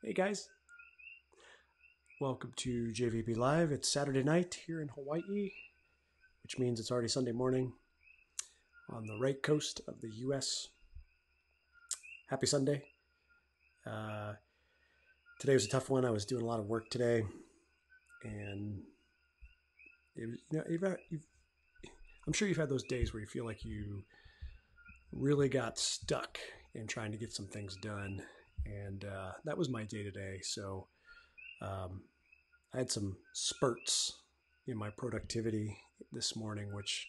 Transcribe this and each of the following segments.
Hey guys, welcome to JVP Live. It's Saturday night here in Hawaii, which means it's already Sunday morning on the right coast of the US. Happy Sunday. Uh, Today was a tough one. I was doing a lot of work today, and it was, I'm sure you've had those days where you feel like you really got stuck in trying to get some things done, and that was my day today. So um, I had some spurts in my productivity this morning, which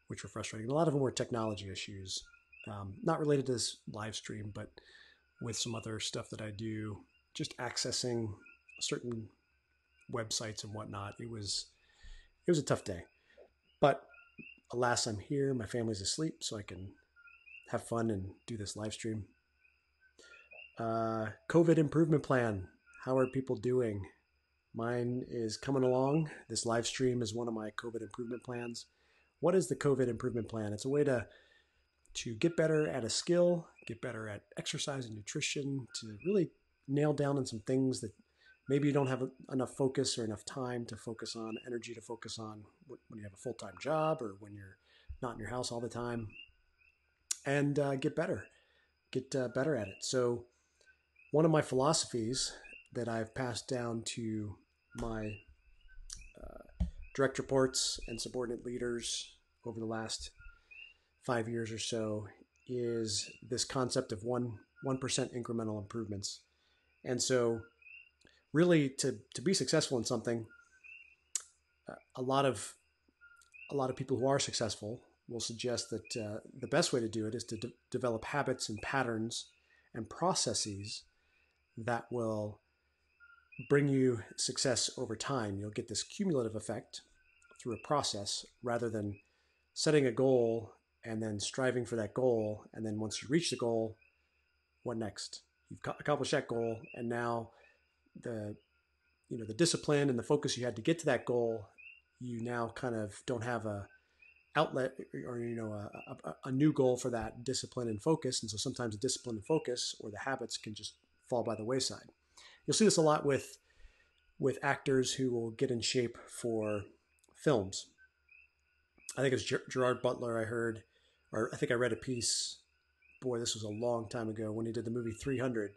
were frustrating. A lot of them were technology issues, not related to this live stream, but with some other stuff that I do, just accessing certain websites and whatnot. It was a tough day, but alas, I'm here. My family's asleep, so I can have fun and do this live stream. COVID improvement plan. How are people doing? Mine is coming along. This live stream is one of my COVID improvement plans. What is the COVID improvement plan? It's a way to get better at a skill, get better at exercise and nutrition, to really nail down on some things that maybe you don't have enough focus or enough time to focus on, energy to focus on when you have a full-time job or when you're not in your house all the time, and get better at it. So one of my philosophies that I've passed down to my direct reports and subordinate leaders over the last 5 years or so is this concept of 1% incremental improvements. And so really to be successful in something, a lot of people who are successful will suggest that the best way to do it is to develop habits and patterns and processes that will bring you success over time. You'll get this cumulative effect through a process rather than setting a goal and then striving for that goal. And then once you reach the goal, what next? You've accomplished that goal, and now the discipline and the focus you had to get to that goal, you now kind of don't have a outlet or a new goal for that discipline and focus. And so sometimes the discipline and focus or the habits can just fall by the wayside. You'll see this a lot with actors who will get in shape for films. I think it's Gerard Butler. I think I read a piece. Boy, this was a long time ago when he did the movie 300.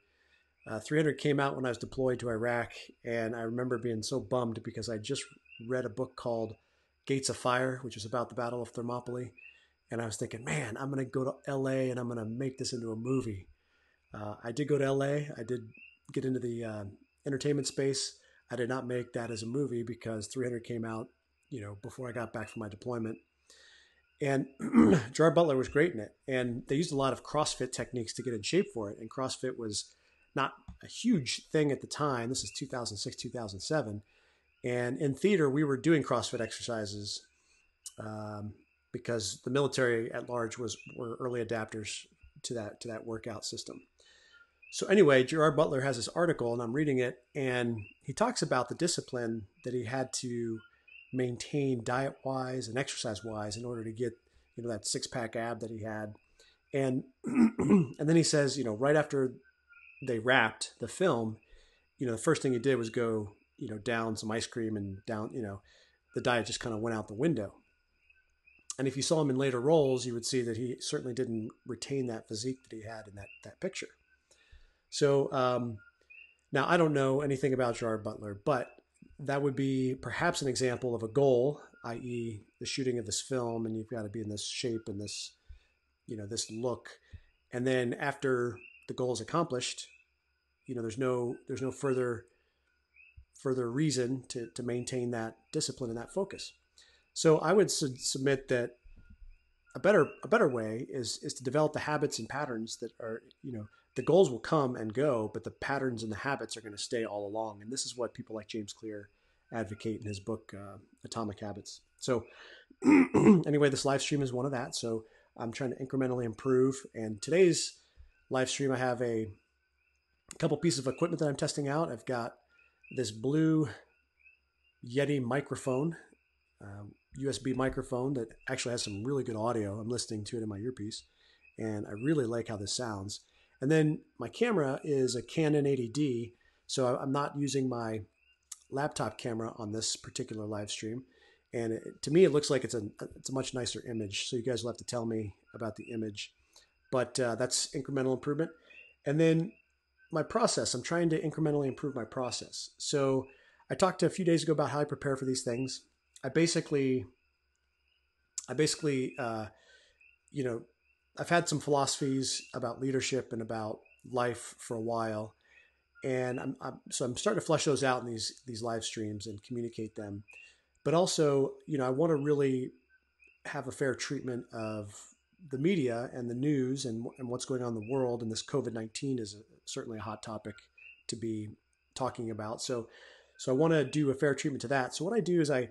300 came out when I was deployed to Iraq, and I remember being so bummed because I just read a book called Gates of Fire, which is about the Battle of Thermopylae, and I was thinking, man, I'm going to go to LA and I'm going to make this into a movie. I did go to LA. I did get into the entertainment space. I did not make that as a movie because 300 came out, before I got back from my deployment. And Gerard Butler was great in it. And they used a lot of CrossFit techniques to get in shape for it. And CrossFit was not a huge thing at the time. This is 2006, 2007. And in theater, we were doing CrossFit exercises because the military at large were early adapters to that workout system. So anyway, Gerard Butler has this article, and I'm reading it, and he talks about the discipline that he had to maintain diet-wise and exercise-wise in order to get that six-pack ab that he had. And and then he says, right after they wrapped the film, the first thing he did was go, down some ice cream, and down, the diet just kind of went out the window. And if you saw him in later roles, you would see that he certainly didn't retain that physique that he had in that picture. So now I don't know anything about Gerard Butler, but that would be perhaps an example of a goal, i.e. the shooting of this film, and you've got to be in this shape and this, this look. And then after the goal is accomplished, there's no further reason to maintain that discipline and that focus. So I would submit that a better way is to develop the habits and patterns that are, the goals will come and go, but the patterns and the habits are going to stay all along. And this is what people like James Clear advocate in his book, Atomic Habits. So anyway, this live stream is one of that. So I'm trying to incrementally improve. And today's live stream, I have a couple pieces of equipment that I'm testing out. I've got this Blue Yeti microphone, USB microphone that actually has some really good audio. I'm listening to it in my earpiece, and I really like how this sounds. And then my camera is a Canon 80D, so I'm not using my laptop camera on this particular live stream. And to me, it looks like it's a much nicer image. So you guys will have to tell me about the image, but that's incremental improvement. And then my process, I'm trying to incrementally improve my process. So I talked a few days ago about how I prepare for these things. I basically, I basically, you know, I've had some philosophies about leadership and about life for a while, and I'm starting to flesh those out in these live streams and communicate them. But also, I want to really have a fair treatment of the media and the news and what's going on in the world. And this COVID-19 is certainly a hot topic to be talking about. So I want to do a fair treatment to that. So what I do is I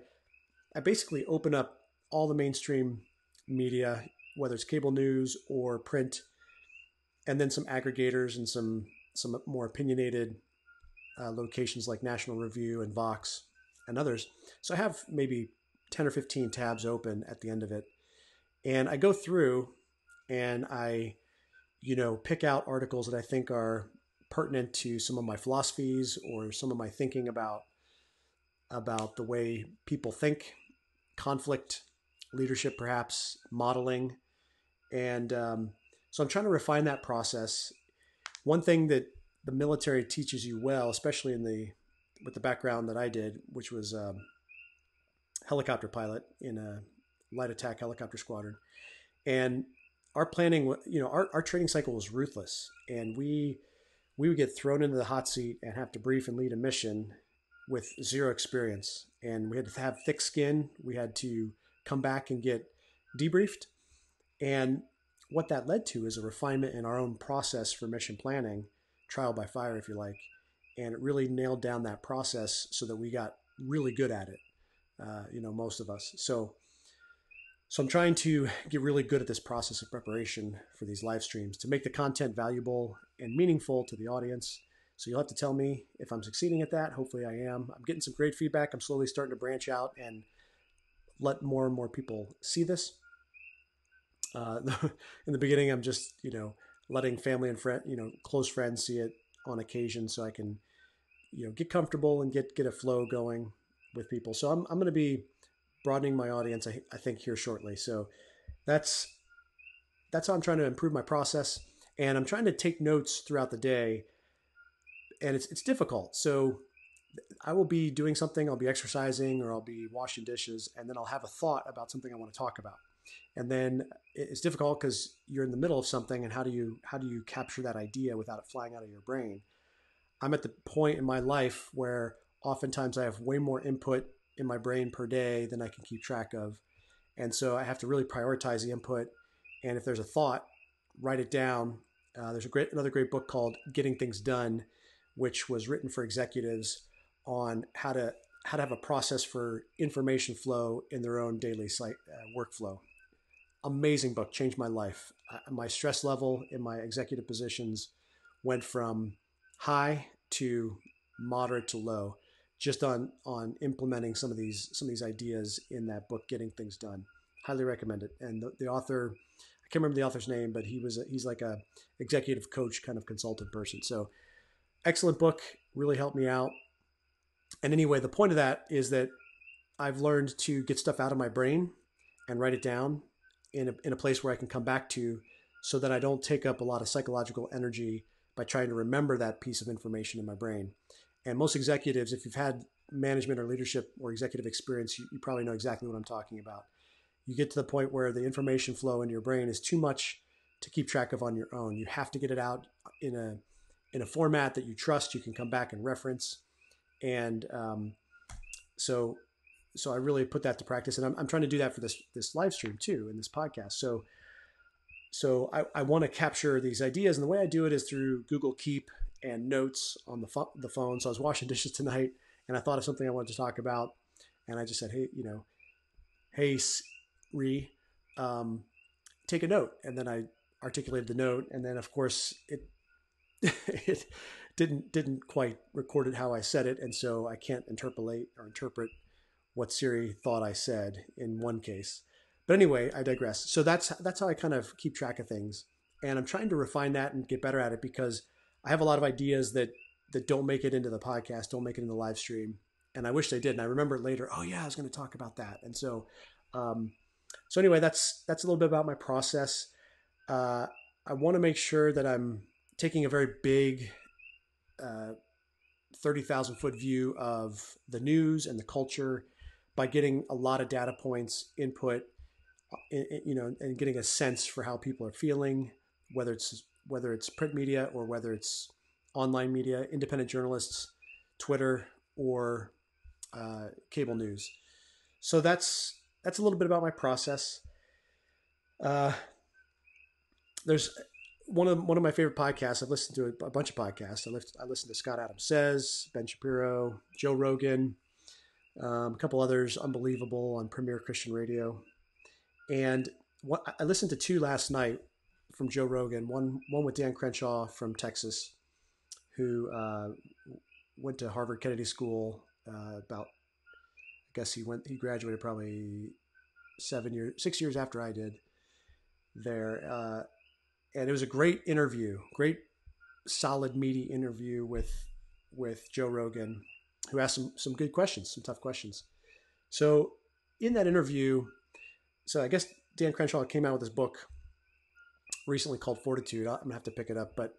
basically open up all the mainstream media, whether it's cable news or print, and then some aggregators and some more opinionated locations like National Review and Vox and others. So I have maybe 10 or 15 tabs open at the end of it. And I go through and I, pick out articles that I think are pertinent to some of my philosophies or some of my thinking about the way people think, conflict, leadership, perhaps modeling. And so I'm trying to refine that process. One thing that the military teaches you well, especially with the background that I did, which was helicopter pilot in a light attack helicopter squadron. And our planning, our training cycle was ruthless. And we would get thrown into the hot seat and have to brief and lead a mission with zero experience. And we had to have thick skin. We had to come back and get debriefed. And what that led to is a refinement in our own process for mission planning, trial by fire, if you like. And it really nailed down that process so that we got really good at it. Most of us. So I'm trying to get really good at this process of preparation for these live streams to make the content valuable and meaningful to the audience. So you'll have to tell me if I'm succeeding at that. Hopefully I am. I'm getting some great feedback. I'm slowly starting to branch out and let more and more people see this. In the beginning, I'm just, letting family and close friends see it on occasion so I can, get comfortable and get a flow going with people. So I'm going to be broadening my audience, I think, here shortly. So that's how I'm trying to improve my process, and I'm trying to take notes throughout the day, and it's difficult. So I will be doing something, I'll be exercising, or I'll be washing dishes, and then I'll have a thought about something I want to talk about, and then it's difficult because you're in the middle of something, and how do you capture that idea without it flying out of your brain? I'm at the point in my life where oftentimes I have way more input in my brain per day than I can keep track of. And so I have to really prioritize the input. And if there's a thought, write it down. There's another great book called Getting Things Done, which was written for executives on how to have a process for information flow in their own daily workflow. Amazing book, changed my life. My stress level in my executive positions went from high to moderate to low, just on implementing some of these ideas in that book, Getting Things Done. Highly recommend it. And the author, I can't remember the author's name, but he's like a executive coach kind of consultant person. So excellent book, really helped me out. And anyway, the point of that is that I've learned to get stuff out of my brain and write it down in a place where I can come back to, so that I don't take up a lot of psychological energy by trying to remember that piece of information in my brain. And most executives, if you've had management or leadership or executive experience, you probably know exactly what I'm talking about. You get to the point where the information flow into your brain is too much to keep track of on your own. You have to get it out in a format that you trust, you can come back and reference. And so I really put that to practice, and I'm trying to do that for this live stream too, in this podcast. So I want to capture these ideas, and the way I do it is through Google Keep and notes on the phone. So I was washing dishes tonight, and I thought of something I wanted to talk about, and I just said, hey Siri, take a note, and then I articulated the note, and then of course it it didn't quite record it how I said it, and so I can't interpolate or interpret what Siri thought I said in one case. But anyway, I digress. So that's how I kind of keep track of things, and I'm trying to refine that and get better at it because I have a lot of ideas that don't make it into the podcast, don't make it in the live stream, and I wish they did. And I remember later, oh yeah, I was going to talk about that. And um, so anyway, that's a little bit about my process. Uh, I want to make sure that I'm taking a very big, uh, 30,000 foot view of the news and the culture by getting a lot of data points, input, and getting a sense for how people are feeling, whether it's print media or whether it's online media, independent journalists, Twitter, or cable news. So that's a little bit about my process. Uh, there's one of my favorite podcasts. I've listened to a bunch of podcasts. I listened to Scott Adams Says, Ben Shapiro, Joe Rogan, a couple others, Unbelievable on Premier Christian Radio, and what I listened to two last night from Joe Rogan. One with Dan Crenshaw from Texas, who went to Harvard Kennedy School. About I guess he graduated probably 6 years after I did there, and it was a great interview, great solid meaty interview with Joe Rogan, who asked some good questions, some tough questions. So in that interview, so I guess Dan Crenshaw came out with this book recently called Fortitude. I'm gonna have to pick it up, but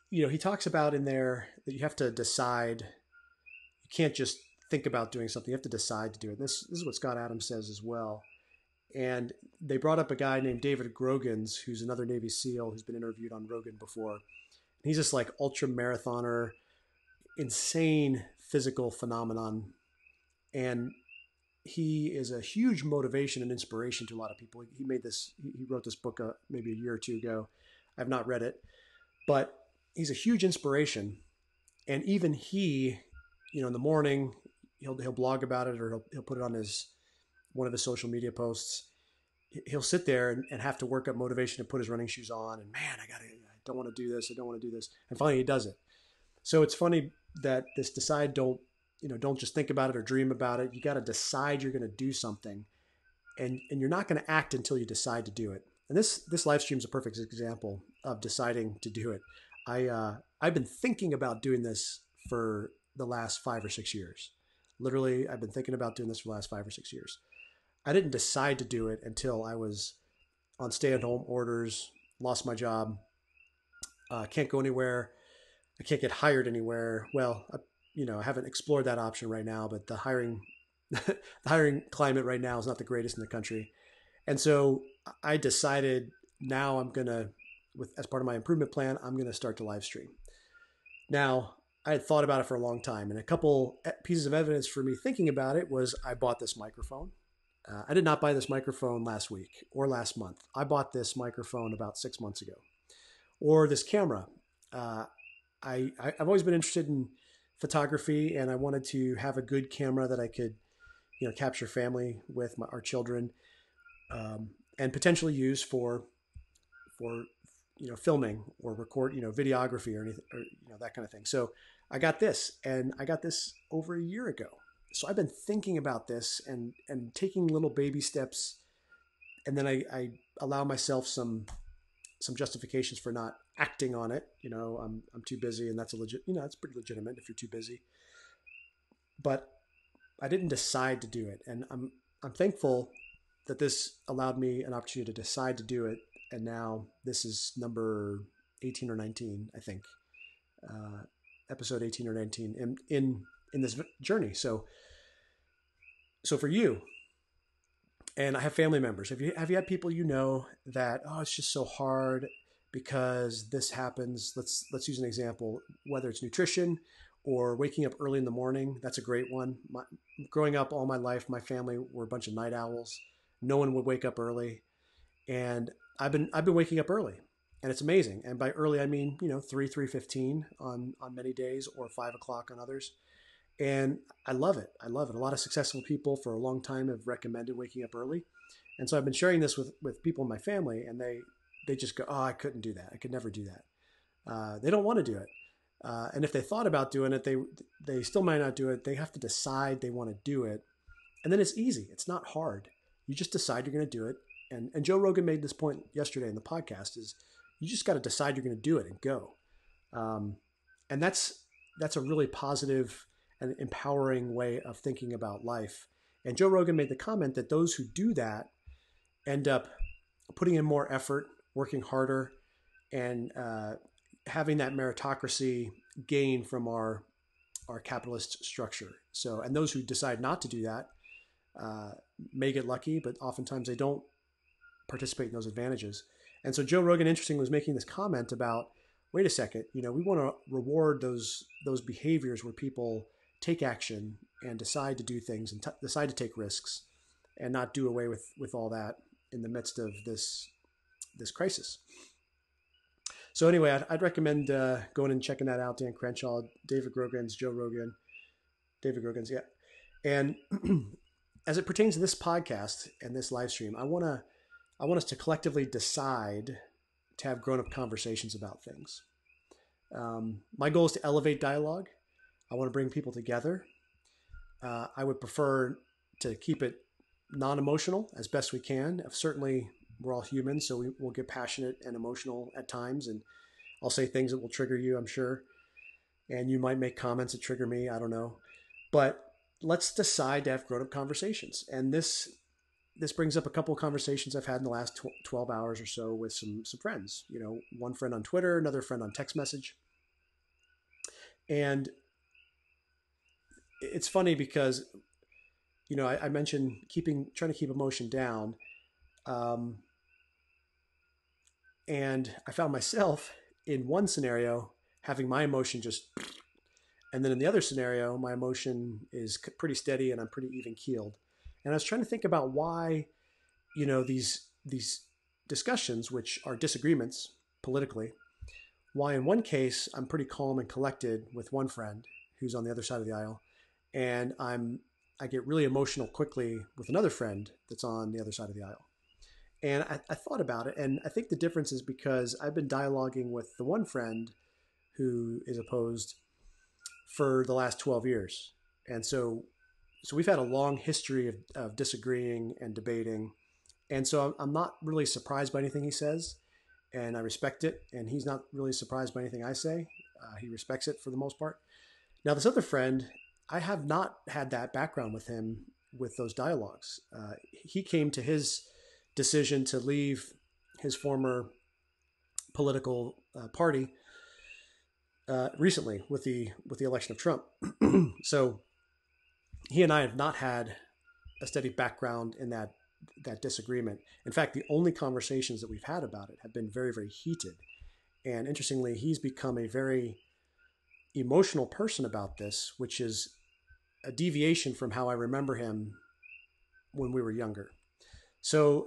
he talks about in there that you have to decide. You can't just think about doing something. You have to decide to do it. This is what Scott Adams says as well. And they brought up a guy named David Grogans, who's another Navy SEAL who's been interviewed on Rogan before. He's this like ultra marathoner, insane physical phenomenon, and he is a huge motivation and inspiration to a lot of people. He wrote this book maybe a year or two ago. I've not read it, but he's a huge inspiration. And even he, in the morning, he'll blog about it, or he'll put it on one of his social media posts. He'll sit there and have to work up motivation to put his running shoes on. And man, I don't want to do this. I don't want to do this. And finally he does it. So it's funny that this don't just think about it or dream about it. You got to decide you're going to do something, and you're not going to act until you decide to do it. And this live stream is a perfect example of deciding to do it. I've been thinking about doing this for the last 5 or 6 years. Literally, I've been thinking about doing this for the last 5 or 6 years. I didn't decide to do it until I was on stay-at-home orders, lost my job, can't go anywhere, I can't get hired anywhere. Well, I haven't explored that option right now, but the hiring the hiring climate right now is not the greatest in the country, and so I decided now as part of my improvement plan, I'm gonna start to live stream. Now, I had thought about it for a long time, and a couple pieces of evidence for me thinking about it was I bought this microphone. I did not buy this microphone last week or last month. I bought this microphone about 6 months ago. Or this camera. I've always been interested in photography, and I wanted to have a good camera that I could, capture family with our children, and potentially use for filming or record, videography or anything, or that kind of thing. So I got this, and I got this over a year ago. So I've been thinking about this and taking little baby steps, and then I allow myself some justifications for not acting on it. I'm too busy, and that's that's pretty legitimate if you're too busy. But I didn't decide to do it, and I'm thankful that this allowed me an opportunity to decide to do it. And now this is number 18 or 19, I think, episode 18 or 19 in this journey. So for you, and I have family members. Have you had people that, oh, it's just so hard because this happens? Let's use an example, whether it's nutrition or waking up early in the morning. That's a great one. Growing up all my life, my family were a bunch of night owls. No one would wake up early, and I've been waking up early, and it's amazing. And by early, I mean 3:15 on many days, or 5 o'clock on others. And I love it. I love it. A lot of successful people for a long time have recommended waking up early. And so I've been sharing this with people in my family, and they just go, oh, I couldn't do that. I could never do that. They don't want to do it. And if they thought about doing it, they still might not do it. They have to decide they want to do it. And then it's easy. It's not hard. You just decide you're going to do it. And Joe Rogan made this point yesterday in the podcast is you just got to decide you're going to do it and go. And that's a really positive and empowering way of thinking about life. And Joe Rogan made the comment that those who do that end up putting in more effort, working harder, and having that meritocracy gain from our capitalist structure. So, and those who decide not to do that may get lucky, but oftentimes they don't participate in those advantages. And so Joe Rogan, interestingly, was making this comment about, wait a second, we want to reward those behaviors where people take action and decide to do things and decide to take risks, and not do away with all that in the midst of this crisis. So anyway, I'd recommend going and checking that out. Dan Crenshaw, David Goggins, Joe Rogan, David Goggins, yeah. And as it pertains to this podcast and this live stream, I want us to collectively decide to have grown-up conversations about things. My goal is to elevate dialogue. I want to bring people together. I would prefer to keep it non-emotional as best we can. Certainly, we're all human, so we'll get passionate and emotional at times, and I'll say things that will trigger you, I'm sure. And you might make comments that trigger me, I don't know. But let's decide to have grown-up conversations. And this brings up a couple of conversations I've had in the last 12 hours or so with some friends. One friend on Twitter, another friend on text message. And it's funny because, I mentioned trying to keep emotion down. And I found myself in one scenario having my emotion just, and then in the other scenario, my emotion is pretty steady and I'm pretty even keeled. And I was trying to think about why, these discussions, which are disagreements politically, why in one case I'm pretty calm and collected with one friend who's on the other side of the aisle, and I get really emotional quickly with another friend that's on the other side of the aisle. And I thought about it, and I think the difference is because I've been dialoguing with the one friend who is opposed for the last 12 years. And so we've had a long history of disagreeing and debating. And so I'm not really surprised by anything he says, and I respect it. And he's not really surprised by anything I say. He respects it for the most part. Now, this other friend, I have not had that background with him with those dialogues. He came to his decision to leave his former political party recently with the election of Trump. So he and I have not had a steady background in that disagreement. In fact, the only conversations that we've had about it have been very, very heated. And interestingly, he's become a very emotional person about this, which is a deviation from how I remember him when we were younger. So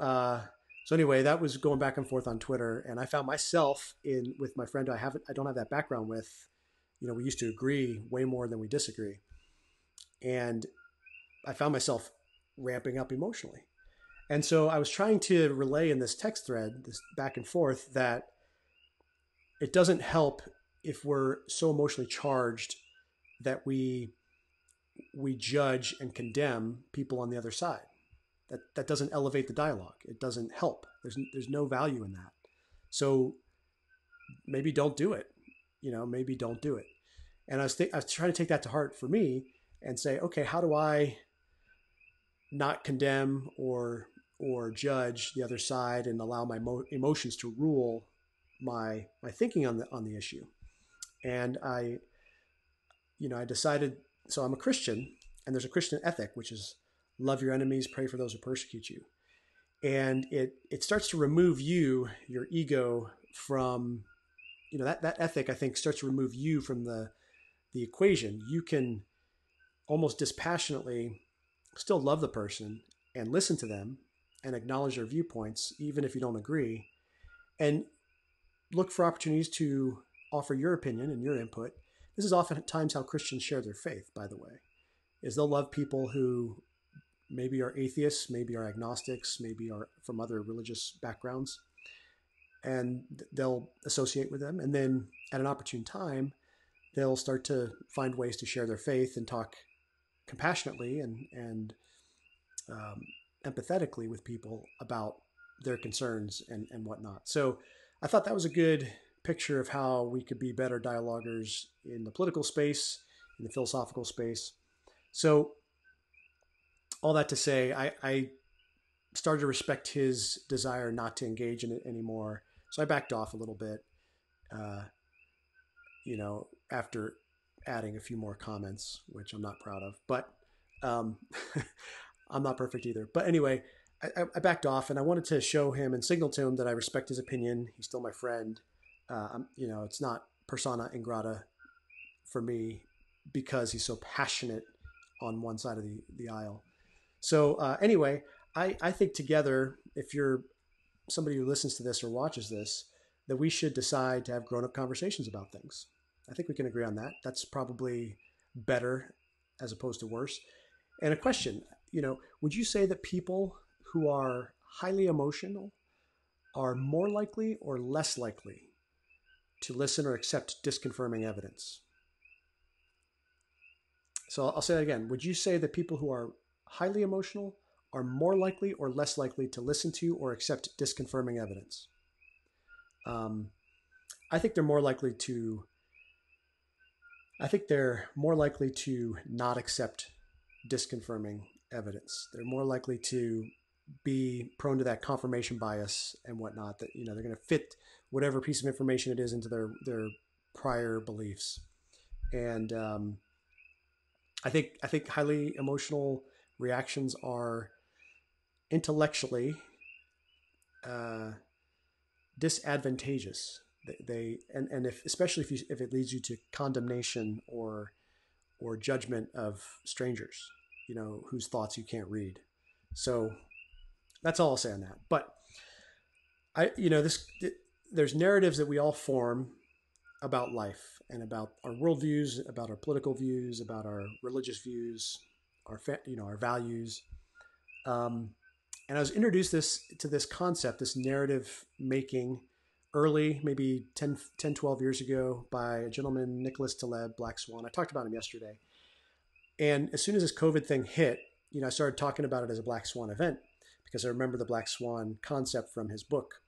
anyway, that was going back and forth on Twitter, and I found myself with my friend I don't have that background with. We used to agree way more than we disagree, and I found myself ramping up emotionally. And so I was trying to relay in this text thread, this back and forth, that it doesn't help if we're so emotionally charged that we judge and condemn people on the other side. That doesn't elevate the dialogue. It doesn't help. There's no value in that. So maybe don't do it. Maybe don't do it. And I was trying to take that to heart for me and say, okay, how do I not condemn or judge the other side and allow my emotions to rule my thinking on the issue? And I decided. So I'm a Christian, and there's a Christian ethic, which is love your enemies, pray for those who persecute you. And it starts to remove your ego from, that ethic, I think, starts to remove you from the equation. You can almost dispassionately still love the person and listen to them and acknowledge their viewpoints, even if you don't agree, and look for opportunities to offer your opinion and your input. This is oftentimes how Christians share their faith, by the way, is they'll love people who maybe are atheists, maybe are agnostics, maybe are from other religious backgrounds, and they'll associate with them. And then at an opportune time, they'll start to find ways to share their faith and talk compassionately and um, empathetically with people about their concerns and whatnot. So I thought that was a good picture of how we could be better dialoguers in the political space, in the philosophical space. So all that to say, I started to respect his desire not to engage in it anymore. So I backed off a little bit, uh, after adding a few more comments, which I'm not proud of. But um, I'm not perfect either. But anyway, I backed off, and I wanted to show him and signal to him that I respect his opinion. He's still my friend. It's not persona ingrata for me because he's so passionate on one side of the aisle. So anyway, I think together, if you're somebody who listens to this or watches this, that we should decide to have grown-up conversations about things. I think we can agree on that. That's probably better as opposed to worse. And a question, would you say that people who are highly emotional are more likely or less likely to listen or accept disconfirming evidence? So I'll say that again. Would you say that people who are highly emotional are more likely or less likely to listen to or accept disconfirming evidence? Um, I think they're more likely to. I think they're more likely to not accept disconfirming evidence. They're more likely to be prone to that confirmation bias and whatnot. That they're going to fit whatever piece of information it is into their prior beliefs. And I think highly emotional reactions are intellectually uh, disadvantageous. And if especially if it leads you to condemnation or judgment of strangers, whose thoughts you can't read. So that's all I'll say on that. But this there's narratives that we all form about life and about our worldviews, about our political views, about our religious views, our values. Um, and I was introduced to this concept, this narrative making, early, maybe 12 years ago, by a gentleman, Nicholas Taleb, Black Swan. I talked about him yesterday. And as soon as this COVID thing hit, I started talking about it as a Black Swan event because I remember the Black Swan concept from his book.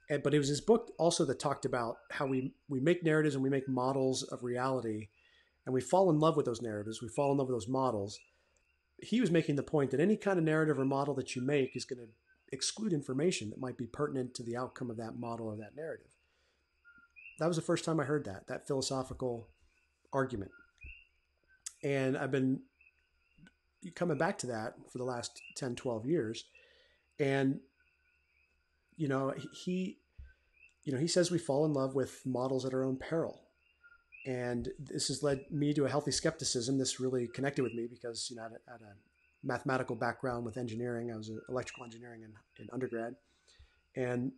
But it was his book also that talked about how we make narratives and we make models of reality, and we fall in love with those narratives. We fall in love with those models. He was making the point that any kind of narrative or model that you make is going to exclude information that might be pertinent to the outcome of that model or that narrative. That was the first time I heard that philosophical argument. And I've been coming back to that for the last 10, 12 years. And, he says we fall in love with models at our own peril. And this has led me to a healthy skepticism. This really connected with me because, I had a mathematical background with engineering. I was an electrical engineering in undergrad, and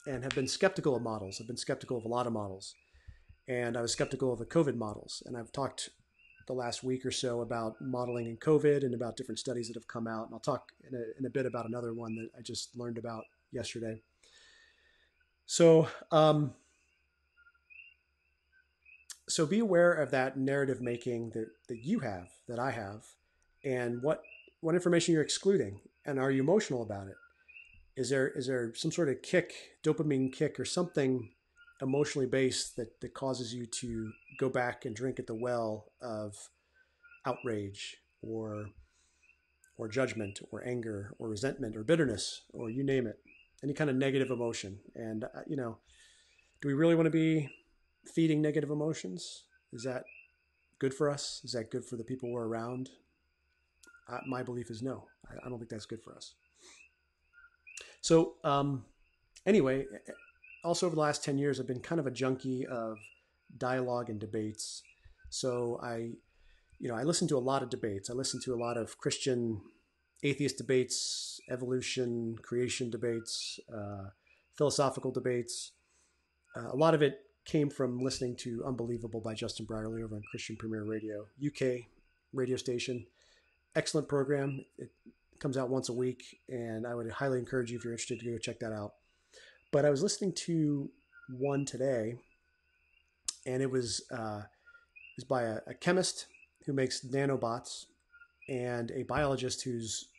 have been skeptical of models. I've been skeptical of a lot of models, and I was skeptical of the COVID models. And I've talked the last week or so about modeling in COVID and about different studies that have come out. And I'll talk in a bit about another one that I just learned about yesterday. So, so be aware of that narrative making that you have, that I have, and what information you're excluding, and are you emotional about it? Is there some sort of kick, dopamine kick, or something emotionally based that causes you to go back and drink at the well of outrage or judgment or anger or resentment or bitterness, or you name it, any kind of negative emotion? And do we really want to be feeding negative emotions? Is that good for us? Is that good for the people we're around? My belief is no. I don't think that's good for us. So anyway, also over the last 10 years, I've been kind of a junkie of dialogue and debates. So I listen to a lot of debates. I listen to a lot of Christian atheist debates, evolution, creation debates, philosophical debates. A lot of it came from listening to Unbelievable by Justin Brierley over on Christian Premier Radio, UK radio station. Excellent program. It comes out once a week, and I would highly encourage you, if you're interested, to go check that out. But I was listening to one today, and it was is by a chemist who makes nanobots and a biologist who's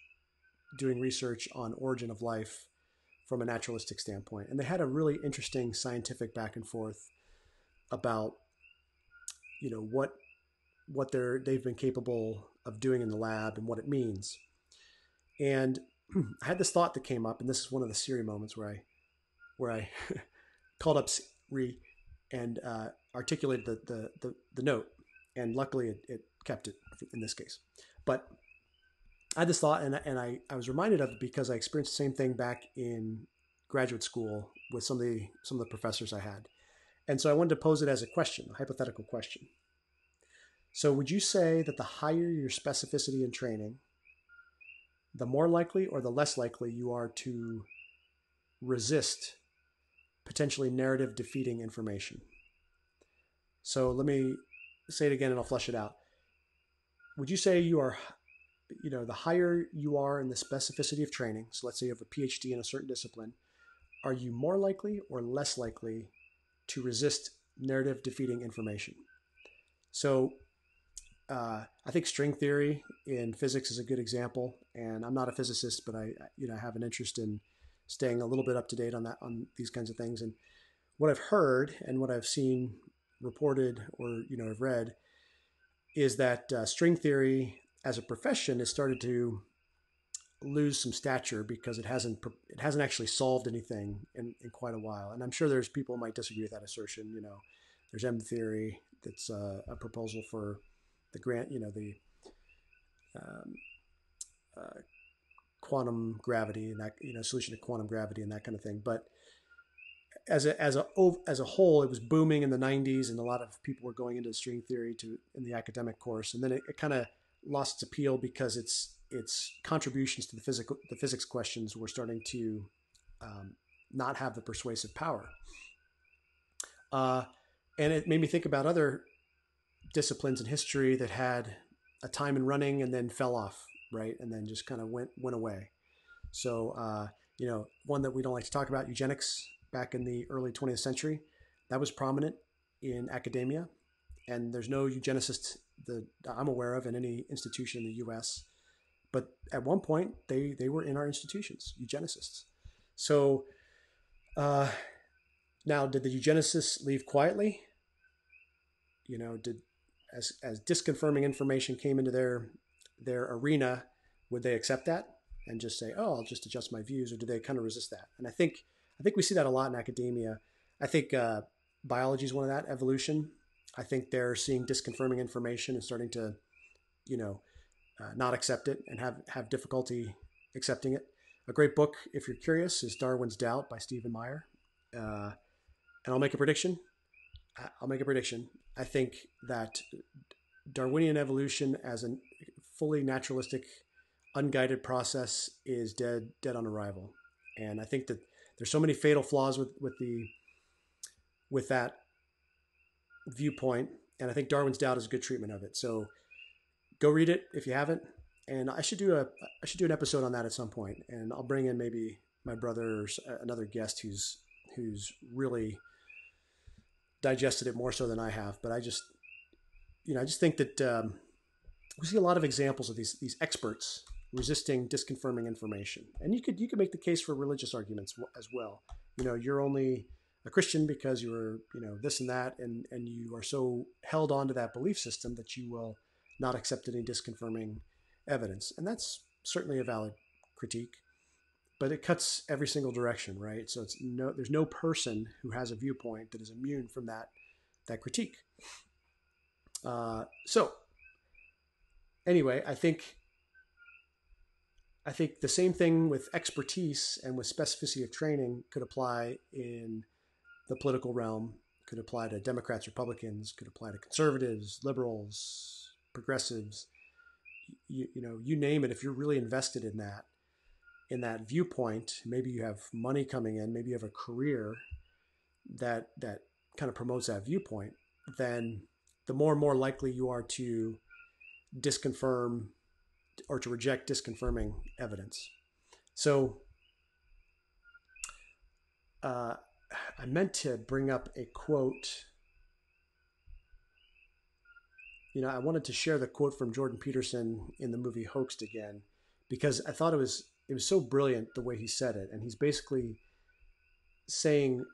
doing research on origin of life from a naturalistic standpoint. And they had a really interesting scientific back and forth about, what they've been capable of doing in the lab and what it means. And I had this thought that came up, and this is one of the Siri moments where I called up Siri and articulated the note, and luckily it kept it in this case. But I had this thought, and I was reminded of it because I experienced the same thing back in graduate school with some of the professors I had. And so I wanted to pose it as a question, a hypothetical question. So would you say that the higher your specificity in training, the more likely or the less likely you are to resist potentially narrative defeating information? So let me say it again and I'll flesh it out. Would you say you are, the higher you are in the specificity of training, so let's say you have a PhD in a certain discipline, are you more likely or less likely to resist narrative defeating information? So I think string theory in physics is a good example, and I'm not a physicist, but I have an interest in staying a little bit up to date on these kinds of things. And what I've heard and what I've seen reported or I've read is that string theory as a profession has started to lose some stature because it hasn't actually solved anything in quite a while. And I'm sure there's people who might disagree with that assertion. There's M theory that's a proposal for the quantum gravity and that solution to quantum gravity and that kind of thing. But as a whole, it was booming in the 90s, and a lot of people were going into string theory in the academic course, and then it kind of lost its appeal because its contributions to the physics questions were starting to not have the persuasive power. And it made me think about other disciplines in history that had a time in running and then fell off, right? And then just kind of went away. So, one that we don't like to talk about, eugenics, back in the early 20th century, that was prominent in academia. And there's no eugenicist that I'm aware of in any institution in the US. But at one point, they were in our institutions, eugenicists. So now, did the eugenicists leave quietly? As disconfirming information came into their arena, would they accept that and just say, "Oh, I'll just adjust my views," or do they kind of resist that? And I think we see that a lot in academia. I think biology is one of that. Evolution. I think they're seeing disconfirming information and starting to, not accept it and have difficulty accepting it. A great book, if you're curious, is Darwin's Doubt by Stephen Meyer. And I'll make a prediction. I think that Darwinian evolution as a fully naturalistic, unguided process is dead on arrival. And I think that there's so many fatal flaws with that viewpoint. And I think Darwin's Doubt is a good treatment of it. So go read it if you haven't. And I should do an episode on that at some point. And I'll bring in maybe my brother or another guest who's really digested it more so than I have. But I just think that we see a lot of examples of these experts resisting disconfirming information. And you could make the case for religious arguments as well. You're only a Christian because you were, this and that, and you are so held on to that belief system that you will not accept any disconfirming evidence. And that's certainly a valid critique, but it cuts every single direction, right? So there's no person who has a viewpoint that is immune from that critique. So anyway, I think the same thing with expertise and with specificity of training could apply in the political realm, could apply to Democrats, Republicans, could apply to conservatives, liberals, progressives, you name it. If you're really invested in that viewpoint, maybe you have money coming in, maybe you have a career that kind of promotes that viewpoint, then the more and more likely you are to disconfirm or to reject disconfirming evidence. So I meant to bring up a quote I wanted to share the quote from Jordan Peterson in the movie Hoaxed again, because I thought it was so brilliant the way he said it, and he's basically saying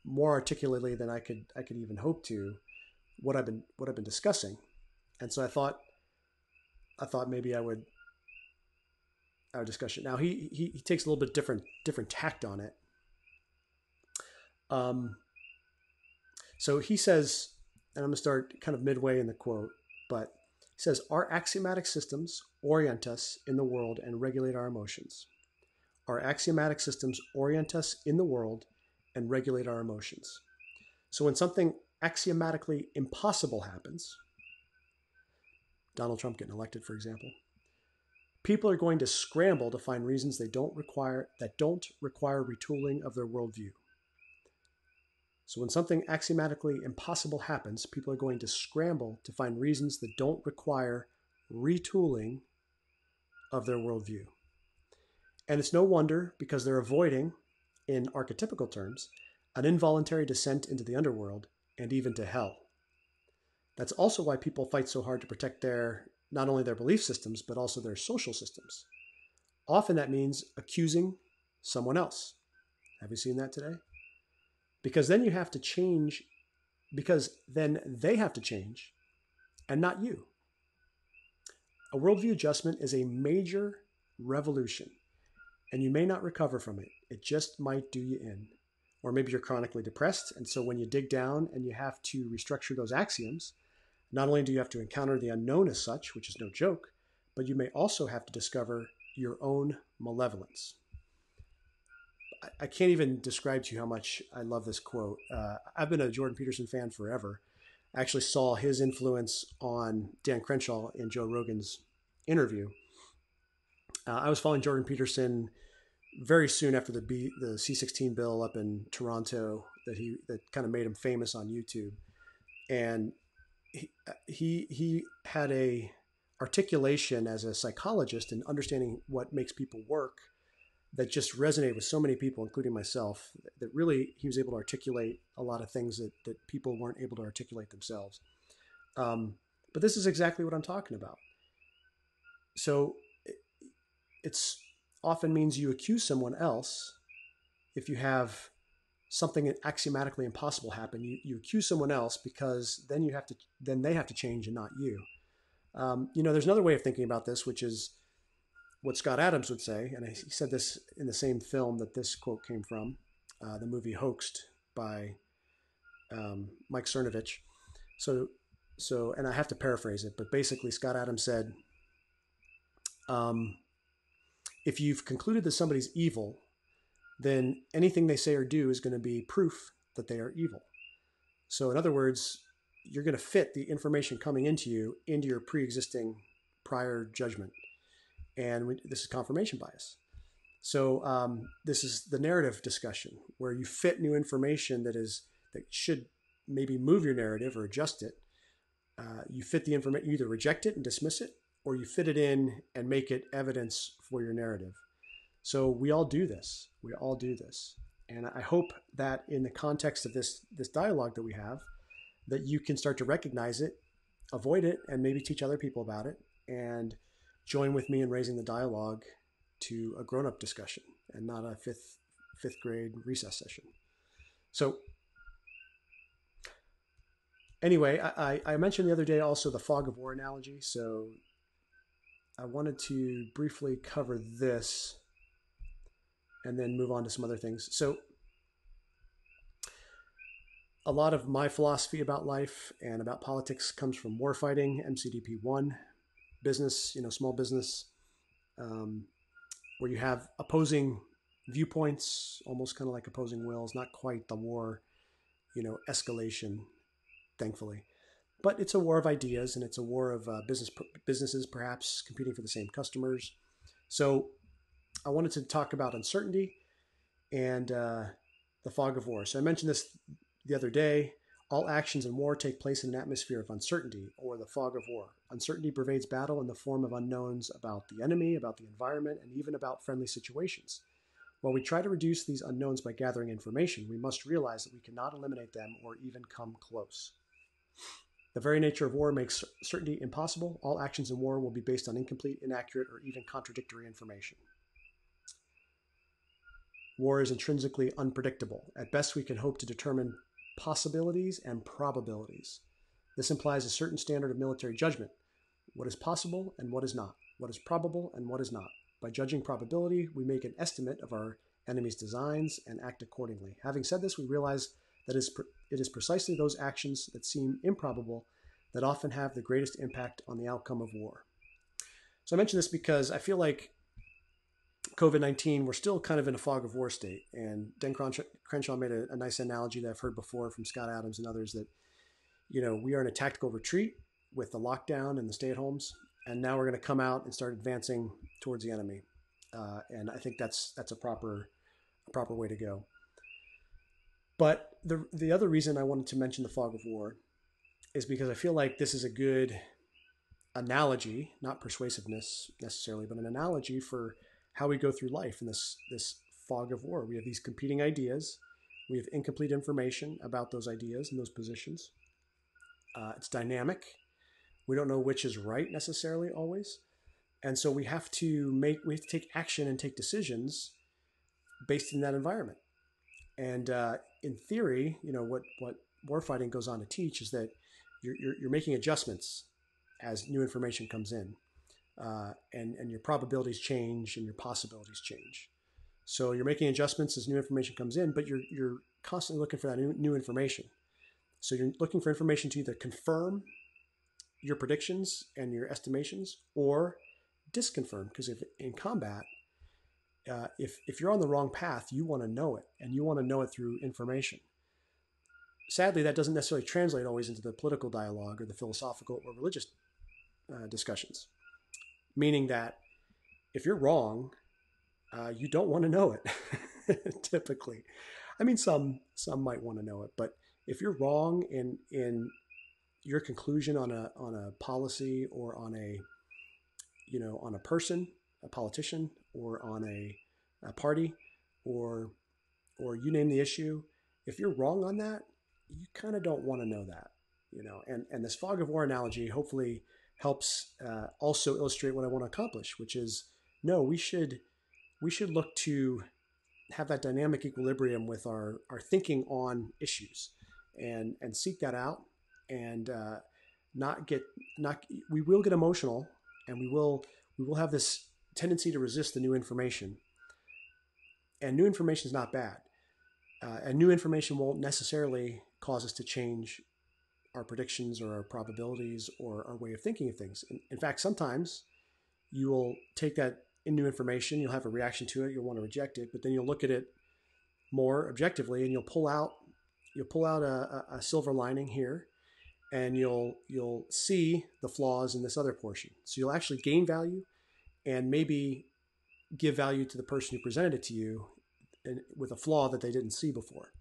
more articulately than I could even hope to what I've been discussing. And so I thought maybe I would discuss it. Now he takes a little bit different tact on it. Um, so he says, and I'm going to start kind of midway in the quote, but he says, "Our axiomatic systems orient us in the world and regulate our emotions. Our axiomatic systems orient us in the world and regulate our emotions. So when something axiomatically impossible happens, Donald Trump getting elected, for example, people are going to scramble to find reasons that don't require retooling of their worldview. So when something axiomatically impossible happens, people are going to scramble to find reasons that don't require retooling of their worldview. And it's no wonder, because they're avoiding, in archetypical terms, an involuntary descent into the underworld and even to hell. That's also why people fight so hard to protect not only their belief systems, but also their social systems. Often that means accusing someone else. Have you seen that today? Because then you have to change, because then they have to change, and not you. A worldview adjustment is a major revolution, and you may not recover from it. It just might do you in. Or maybe you're chronically depressed, and so when you dig down and you have to restructure those axioms, not only do you have to encounter the unknown as such, which is no joke, but you may also have to discover your own malevolence. I can't even describe to you how much I love this quote. I've been a Jordan Peterson fan forever. I actually saw his influence on Dan Crenshaw in Joe Rogan's interview. I was following Jordan Peterson very soon after the C-16 bill up in Toronto that kind of made him famous on YouTube, and he had a articulation as a psychologist and understanding what makes people work that just resonated with so many people, including myself, that really he was able to articulate a lot of things that people weren't able to articulate themselves. But this is exactly what I'm talking about. So it's often means you accuse someone else. If you have something axiomatically impossible happen, you accuse someone else, because then they have to change and not you. There's another way of thinking about this, which is what Scott Adams would say, and he said this in the same film that this quote came from, the movie Hoaxed by Mike Cernovich. So, and I have to paraphrase it, but basically Scott Adams said, if you've concluded that somebody's evil, then anything they say or do is going to be proof that they are evil. So in other words, you're going to fit the information coming into you into your pre-existing prior judgment. And this is confirmation bias. So this is the narrative discussion, where you fit new information that should maybe move your narrative or adjust it. You fit the information, you either reject it and dismiss it, or you fit it in and make it evidence for your narrative. So we all do this. We all do this. And I hope that in the context of this dialogue that we have, that you can start to recognize it, avoid it, and maybe teach other people about it, and join with me in raising the dialogue to a grown-up discussion and not a fifth grade recess session. So anyway, I mentioned the other day also the fog of war analogy. So I wanted to briefly cover this and then move on to some other things. So a lot of my philosophy about life and about politics comes from war fighting, MCDP 1, business, small business, where you have opposing viewpoints, almost kind of like opposing wills, not quite the war, escalation, thankfully. But it's a war of ideas, and it's a war of businesses perhaps competing for the same customers. So I wanted to talk about uncertainty and the fog of war. So I mentioned this the other day. All actions in war take place in an atmosphere of uncertainty, or the fog of war. Uncertainty pervades battle in the form of unknowns about the enemy, about the environment, and even about friendly situations. While we try to reduce these unknowns by gathering information, we must realize that we cannot eliminate them or even come close. The very nature of war makes certainty impossible. All actions in war will be based on incomplete, inaccurate, or even contradictory information. War is intrinsically unpredictable. At best, we can hope to determine possibilities and probabilities. This implies a certain standard of military judgment. What is possible and what is not. What is probable and what is not. By judging probability, we make an estimate of our enemy's designs and act accordingly. Having said this, we realize that it is precisely those actions that seem improbable that often have the greatest impact on the outcome of war. So I mention this because I feel like COVID-19, we're still kind of in a fog of war state. And Dan Crenshaw made a nice analogy that I've heard before from Scott Adams and others that, we are in a tactical retreat with the lockdown and the stay-at-homes. And now we're going to come out and start advancing towards the enemy. And I think that's a proper way to go. But the other reason I wanted to mention the fog of war is because I feel like this is a good analogy, not persuasiveness necessarily, but an analogy for how we go through life in this fog of war. We have these competing ideas. We have incomplete information about those ideas and those positions. It's dynamic. We don't know which is right necessarily always. And so we have to take action and take decisions based in that environment. And in theory, what warfighting goes on to teach is that you're making adjustments as new information comes in, and your probabilities change and your possibilities change. So you're making adjustments as new information comes in, but you're constantly looking for that new information. So you're looking for information to either confirm your predictions and your estimations or disconfirm, because if in combat, if you're on the wrong path, you want to know it, and you want to know it through information. Sadly, that doesn't necessarily translate always into the political dialogue or the philosophical or religious discussions, meaning that if you're wrong, you don't want to know it. Typically, I mean, some might want to know it, but if you're wrong in your conclusion on a policy or on a person, a politician, or on a party, or you name the issue, if you're wrong on that, you kind of don't want to know that, and this fog of war analogy hopefully helps also illustrate what I want to accomplish, which is, no, we should look to have that dynamic equilibrium with our thinking on issues, and seek that out, and we will get emotional, and we will have this tendency to resist the new information. And new information is not bad. And new information won't necessarily cause us to change our predictions or our probabilities or our way of thinking of things. In fact, sometimes you will take that new information, you'll have a reaction to it, you'll want to reject it, but then you'll look at it more objectively, and you'll pull out a silver lining here, and you'll see the flaws in this other portion. So you'll actually gain value, and maybe give value to the person who presented it to you with a flaw that they didn't see before.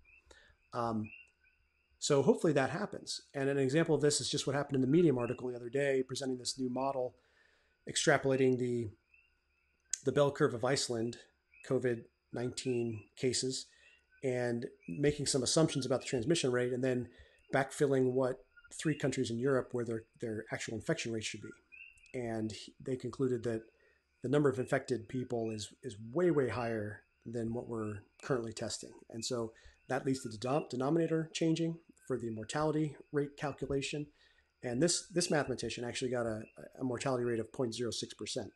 So hopefully that happens. And an example of this is just what happened in the Medium article the other day, presenting this new model, extrapolating the bell curve of Iceland COVID-19 cases, and making some assumptions about the transmission rate, and then backfilling what 3 countries in Europe where their actual infection rate should be. And they concluded that the number of infected people is way, way higher than what we're currently testing. And so that leads to the denominator changing for the mortality rate calculation. And this mathematician actually got a mortality rate of 0.06%,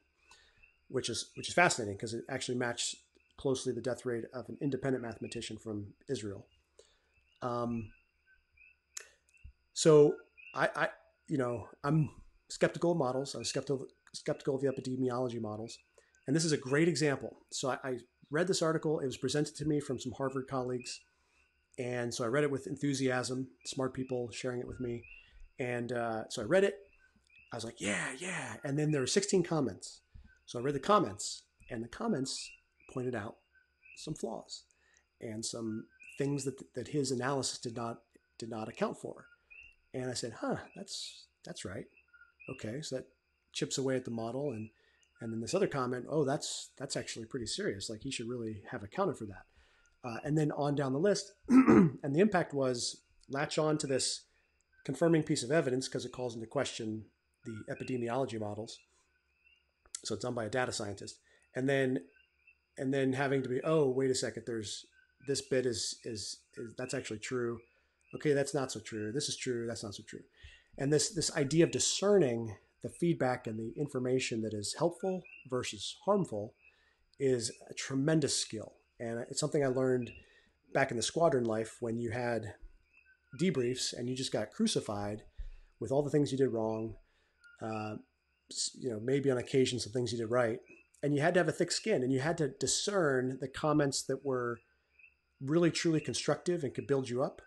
which is fascinating, because it actually matched closely the death rate of an independent mathematician from Israel. So I'm skeptical of models. I was skeptical of the epidemiology models. And this is a great example. So I read this article. It was presented to me from some Harvard colleagues. And so I read it with enthusiasm, smart people sharing it with me. And so I read it. I was like, yeah. And then there were 16 comments. So I read the comments, and the comments pointed out some flaws and some things that his analysis did not account for. And I said, that's right. Okay, so that chips away at the model. And then this other comment, that's actually pretty serious. Like, he should really have accounted for that. And then on down the list, and the impact was latch on to this confirming piece of evidence because it calls into question the epidemiology models. So it's done by a data scientist, and then having to be, oh, wait a second, there's this bit is that's actually true. Okay, that's not so true. This is true. That's not so true. And this idea of discerning the feedback and the information that is helpful versus harmful is a tremendous skill. And it's something I learned back in the squadron life when you had debriefs and you just got crucified with all the things you did wrong. Uh, maybe on occasion some things you did right, and you had to have a thick skin, and you had to discern the comments that were really truly constructive and could build you up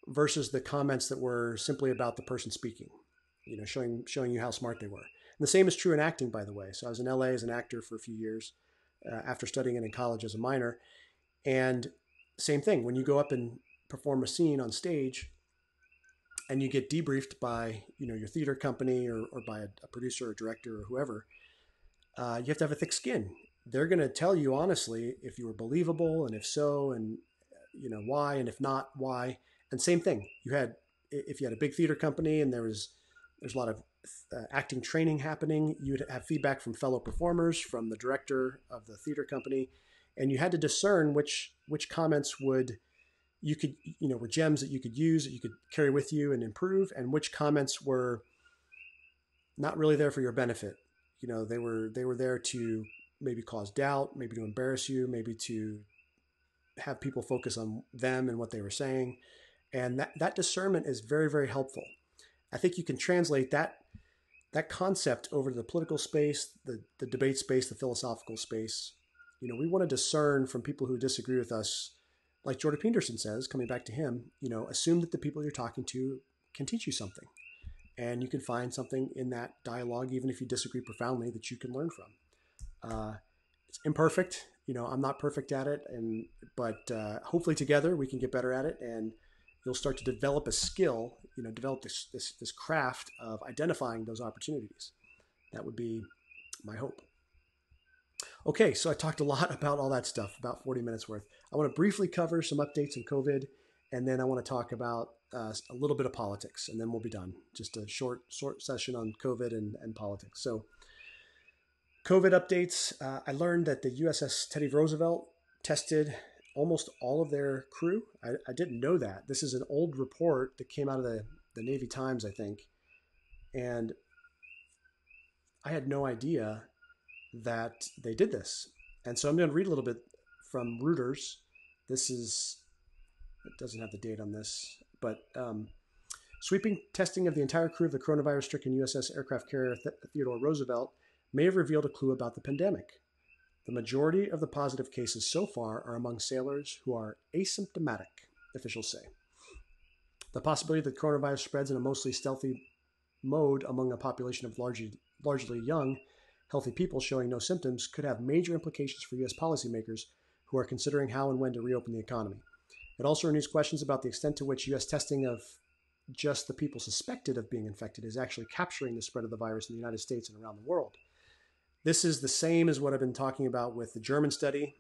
versus the comments that were simply about the person speaking, showing you how smart they were. And the same is true in acting, by the way. So I was in LA as an actor for a few years after studying it in college as a minor. And same thing, when you go up and perform a scene on stage and you get debriefed by your theater company or by a producer or director or whoever, you have to have a thick skin. They're going to tell you honestly if you were believable, and if so, and why, and if not, why. And same thing, if you had a big theater company and there's a lot of acting training happening, you'd have feedback from fellow performers, from the director of the theater company, and you had to discern which comments were gems that you could use, that you could carry with you and improve, and which comments were not really there for your benefit. They were there to maybe cause doubt, maybe to embarrass you, maybe to have people focus on them and what they were saying. And that discernment is very, very helpful. I think you can translate that concept over to the political space, the debate space, the philosophical space. We want to discern from people who disagree with us, like Jordan Peterson says, coming back to him, assume that the people you're talking to can teach you something. And you can find something in that dialogue, even if you disagree profoundly, that you can learn from. It's imperfect. I'm not perfect at it, but hopefully together we can get better at it, and you'll start to develop a skill, develop this craft of identifying those opportunities. That would be my hope. Okay, so I talked a lot about all that stuff, about 40 minutes worth. I want to briefly cover some updates on COVID, and then I want to talk about a little bit of politics, and then we'll be done. Just a short session on COVID and politics. So COVID updates. I learned that the USS Teddy Roosevelt tested almost all of their crew. I didn't know that. This is an old report that came out of the Navy Times, I think. And I had no idea that they did this. And so I'm going to read a little bit from Reuters. It doesn't have the date on this, but sweeping testing of the entire crew of the coronavirus-stricken USS aircraft carrier Theodore Roosevelt may have revealed a clue about the pandemic. The majority of the positive cases so far are among sailors who are asymptomatic, officials say. The possibility that coronavirus spreads in a mostly stealthy mode among a population of largely young, healthy people showing no symptoms could have major implications for U.S. policymakers who are considering how and when to reopen the economy. It also renews questions about the extent to which U.S. testing of just the people suspected of being infected is actually capturing the spread of the virus in the United States and around the world. This is the same as what I've been talking about with the German study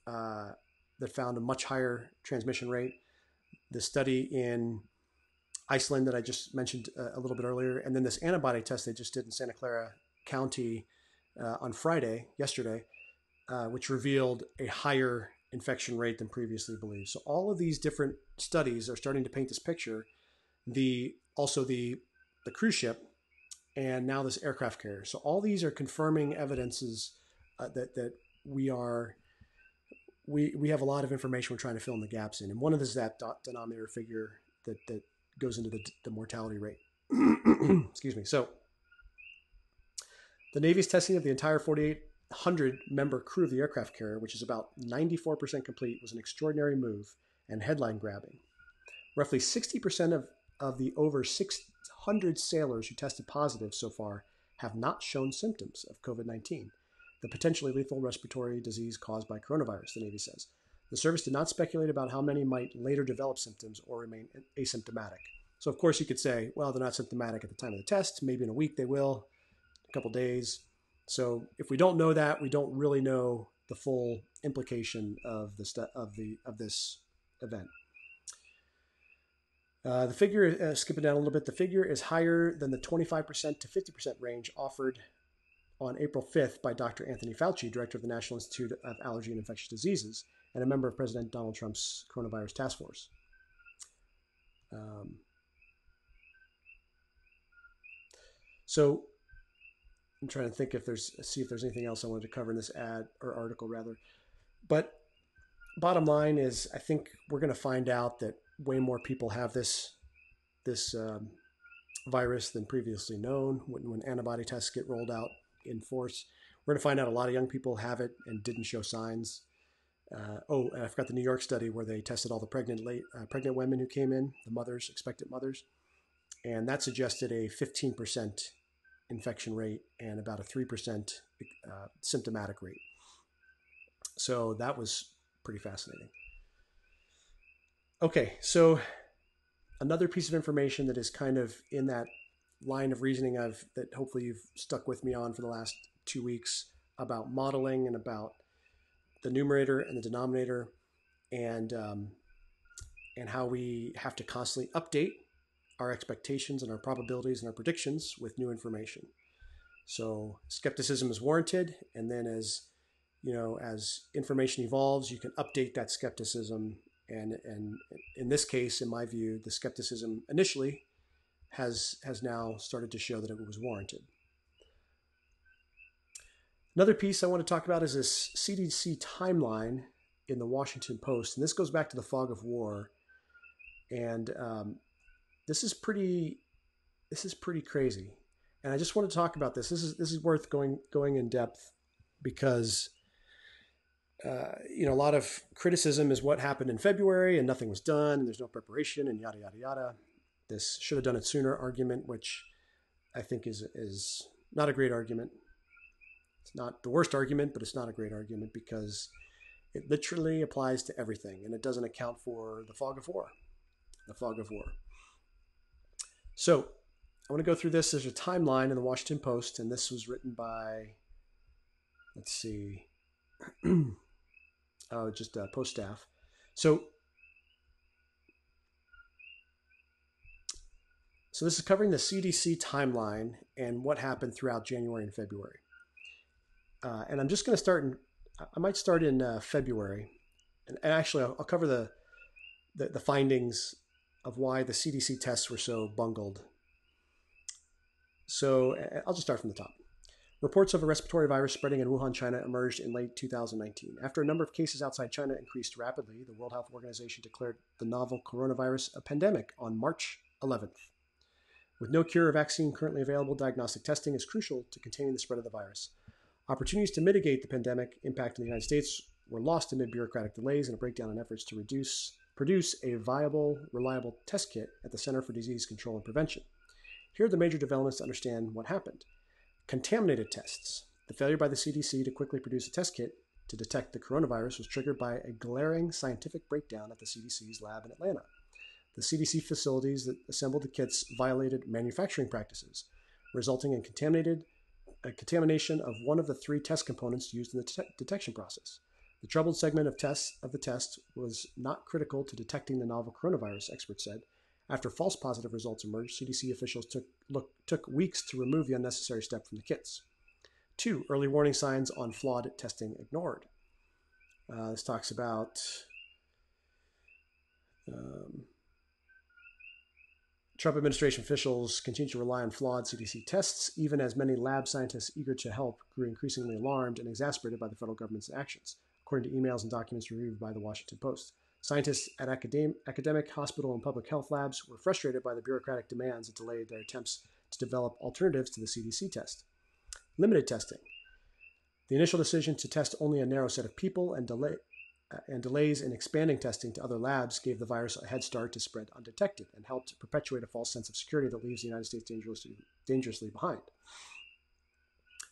that found a much higher transmission rate. The study in Iceland that I just mentioned a little bit earlier, and then this antibody test they just did in Santa Clara County on yesterday, which revealed a higher infection rate than previously believed. So all of these different studies are starting to paint this picture. Also the cruise ship, and now this aircraft carrier. So all these are confirming evidences that we have a lot of information we're trying to fill in the gaps in. And one of this is that denominator figure that goes into the mortality rate. Excuse me. So the Navy's testing of the entire 4,800-member crew of the aircraft carrier, which is about 94% complete, was an extraordinary move and headline grabbing. Roughly 60% of the over 600 sailors who tested positive so far have not shown symptoms of COVID-19, the potentially lethal respiratory disease caused by coronavirus, the Navy says. The service did not speculate about how many might later develop symptoms or remain asymptomatic. So, of course, you could say, well, they're not symptomatic at the time of the test. Maybe in a week they will, a couple days. So if we don't know that, we don't really know the full implication of this event. The figure, skipping down a little bit, the figure is higher than the 25% to 50% range offered on April 5th by Dr. Anthony Fauci, director of the National Institute of Allergy and Infectious Diseases, and a member of President Donald Trump's coronavirus task force. So I'm trying to think see if there's anything else I wanted to cover in this ad or article rather. But bottom line is, I think we're going to find out that way more people have this virus than previously known when antibody tests get rolled out in force. We're going to find out a lot of young people have it and didn't show signs. And I forgot the New York study where they tested all the pregnant women who came in, the mothers, expectant mothers, and that suggested a 15% infection rate and about a 3% symptomatic rate. So that was pretty fascinating. Okay, so another piece of information that is kind of in that line of reasoning that hopefully you've stuck with me on for the last 2 weeks about modeling and about the numerator and the denominator, and how we have to constantly update our expectations and our probabilities and our predictions with new information. So skepticism is warranted, and then as information evolves, you can update that skepticism. And in this case, in my view, the skepticism initially has now started to show that it was warranted. Another piece I want to talk about is this CDC timeline in the Washington Post, and this goes back to the fog of war. And this is pretty crazy. And I just want to talk about this. This is worth going in depth because a lot of criticism is what happened in February and nothing was done and there's no preparation and yada yada yada. This should have done it sooner argument, which I think is not a great argument. It's not the worst argument, but it's not a great argument because it literally applies to everything and it doesn't account for the fog of war. The fog of war. So I want to go through this. There's a timeline in the Washington Post, and this was written by, let's see, just Post staff. So this is covering the CDC timeline and what happened throughout January and February. And I'm just going to I might start in February. And actually, I'll cover the findings of why the CDC tests were so bungled. So I'll just start from the top. Reports of a respiratory virus spreading in Wuhan, China emerged in late 2019. After a number of cases outside China increased rapidly, the World Health Organization declared the novel coronavirus a pandemic on March 11th. With no cure or vaccine currently available, diagnostic testing is crucial to containing the spread of the virus. Opportunities to mitigate the pandemic impact in the United States were lost amid bureaucratic delays and a breakdown in efforts to produce a viable, reliable test kit at the Center for Disease Control and Prevention. Here are the major developments to understand what happened. Contaminated tests. The failure by the CDC to quickly produce a test kit to detect the coronavirus was triggered by a glaring scientific breakdown at the CDC's lab in Atlanta. The CDC facilities that assembled the kits violated manufacturing practices, resulting in contamination of one of the 3 test components used in the detection process. The troubled segment of the test was not critical to detecting the novel coronavirus, experts said. After false positive results emerged, CDC officials took weeks to remove the unnecessary step from the kits. 2, early warning signs on flawed testing ignored. This talks about Trump administration officials continue to rely on flawed CDC tests, even as many lab scientists eager to help grew increasingly alarmed and exasperated by the federal government's actions, according to emails and documents reviewed by the Washington Post. Scientists at academic, hospital, and public health labs were frustrated by the bureaucratic demands that delayed their attempts to develop alternatives to the CDC test. Limited testing. The initial decision to test only a narrow set of people and delays in expanding testing to other labs gave the virus a head start to spread undetected and helped perpetuate a false sense of security that leaves the United States dangerously behind.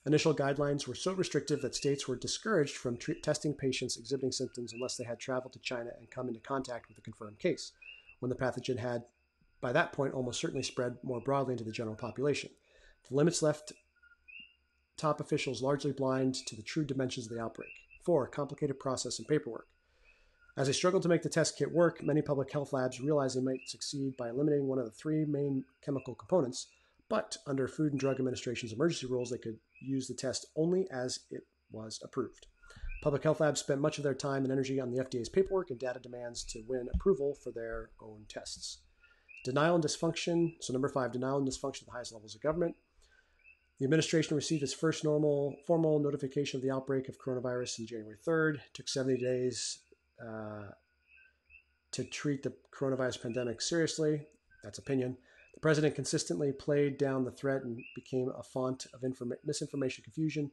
Initial guidelines were so restrictive that states were discouraged from testing patients exhibiting symptoms unless they had traveled to China and come into contact with a confirmed case, when the pathogen had, by that point, almost certainly spread more broadly into the general population. The limits left top officials largely blind to the true dimensions of the outbreak. 4, complicated process and paperwork. As they struggled to make the test kit work, many public health labs realized they might succeed by eliminating one of the three main chemical components, but under Food and Drug Administration's emergency rules, they could use the test only as it was approved. Public health labs spent much of their time and energy on the FDA's paperwork and data demands to win approval for their own tests. Denial and dysfunction. So number 5, denial and dysfunction at the highest levels of government. The administration received its first formal notification of the outbreak of coronavirus on January 3rd. It took 70 days to treat the coronavirus pandemic seriously. That's opinion. The president consistently played down the threat and became a font of misinformation confusion.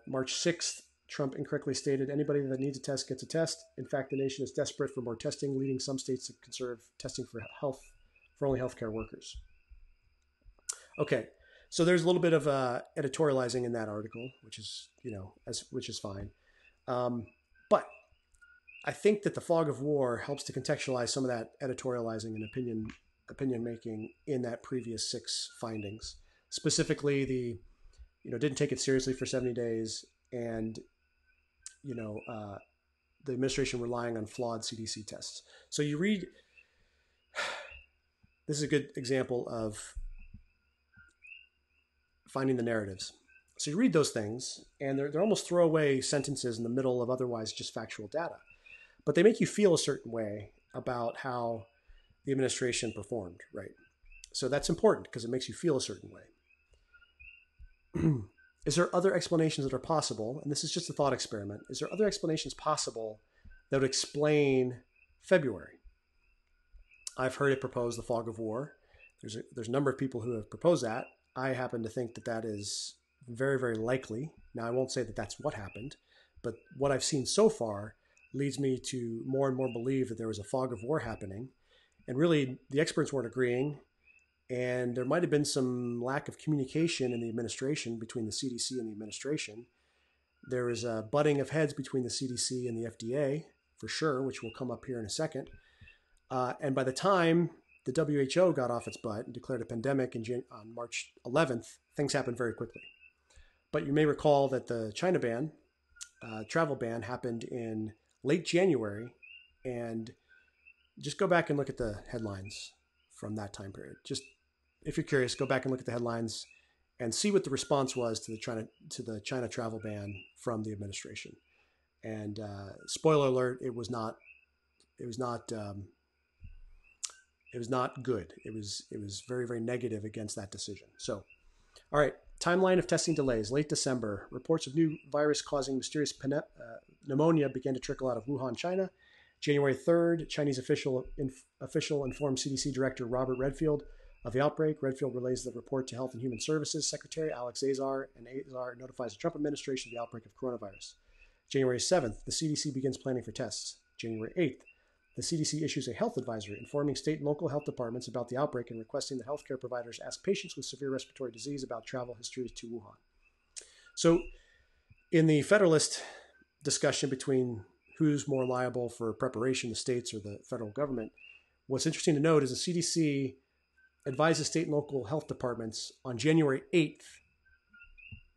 March 6th, Trump incorrectly stated, anybody that needs a test gets a test. In fact, the nation is desperate for more testing, leading some states to conserve testing for only healthcare workers. Okay, so there's a little bit of editorializing in that article, which is, which is fine. But I think that the fog of war helps to contextualize some of that editorializing and opinion making in that previous 6 findings. Specifically, the didn't take it seriously for 70 days, and the administration relying on flawed CDC tests. So you read, this is a good example of finding the narratives. So you read those things, and they're almost throwaway sentences in the middle of otherwise just factual data. But they make you feel a certain way about how the administration performed, right? So that's important because it makes you feel a certain way. Is there other explanations that are possible? And this is just a thought experiment. Is there other explanations possible that would explain February? I've heard it proposed, the fog of war. There's a number of people who have proposed that. I happen to think that that is very, very likely. Now, I won't say that that's what happened, but what I've seen so far leads me to more and more believe that there was a fog of war happening. And really, the experts weren't agreeing. And there might have been some lack of communication in the administration between the CDC and the administration. There is a butting of heads between the CDC and the FDA, for sure, which will come up here in a second. And by the time the WHO got off its butt and declared a pandemic on March 11th, things happened very quickly. But you may recall that the China ban, travel ban, happened in late January. And just go back and look at the headlines from that time period. Just if you're curious, go back and look at the headlines and see what the response was to the China travel ban from the administration. And spoiler alert, it was not good. It was very, very negative against that decision. So, all right, timeline of testing delays. Late December, reports of new virus causing mysterious pneumonia began to trickle out of Wuhan, China. January 3rd, Chinese official informed CDC Director Robert Redfield of the outbreak. Redfield relays the report to Health and Human Services Secretary Alex Azar, and Azar notifies the Trump administration of the outbreak of coronavirus. January 7th, the CDC begins planning for tests. January 8th, the CDC issues a health advisory informing state and local health departments about the outbreak and requesting that healthcare providers ask patients with severe respiratory disease about travel histories to Wuhan. So in the Federalist discussion between who's more liable for preparation, the states or the federal government, what's interesting to note is the CDC advises state and local health departments on January 8th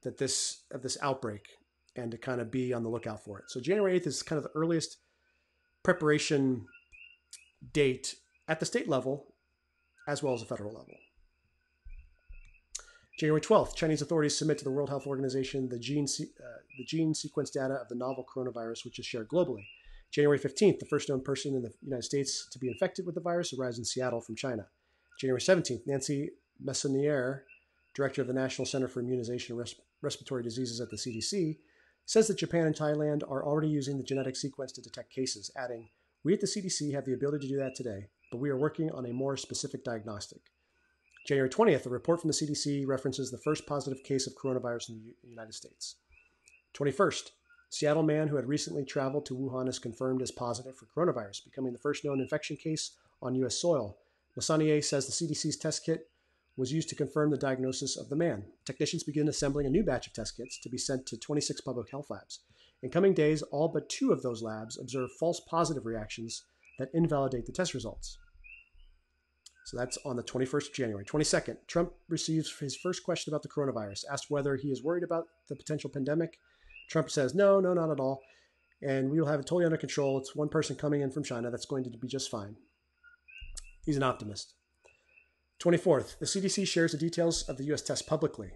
that this outbreak and to kind of be on the lookout for it. So January 8th is kind of the earliest preparation date at the state level as well as the federal level. January 12th, Chinese authorities submit to the World Health Organization the gene sequence data of the novel coronavirus, which is shared globally. January 15th, the first known person in the United States to be infected with the virus arrives in Seattle from China. January 17th, Nancy Messonnier, director of the National Center for Immunization and Respiratory Diseases at the CDC, says that Japan and Thailand are already using the genetic sequence to detect cases, adding, "We at the CDC have the ability to do that today, but we are working on a more specific diagnostic." January 20th, a report from the CDC references the first positive case of coronavirus in the United States. 21st, Seattle man who had recently traveled to Wuhan is confirmed as positive for coronavirus, becoming the first known infection case on U.S. soil. Messonnier says the CDC's test kit was used to confirm the diagnosis of the man. Technicians begin assembling a new batch of test kits to be sent to 26 public health labs. In coming days, all but 2 of those labs observe false positive reactions that invalidate the test results. So that's on the 21st of January. 22nd, Trump receives his first question about the coronavirus, asked whether he is worried about the potential pandemic. Trump says, no, not at all. and we will have it totally under control. It's one person coming in from China. That's going to be just fine. He's an optimist. 24th, the CDC shares the details of the U.S. test publicly.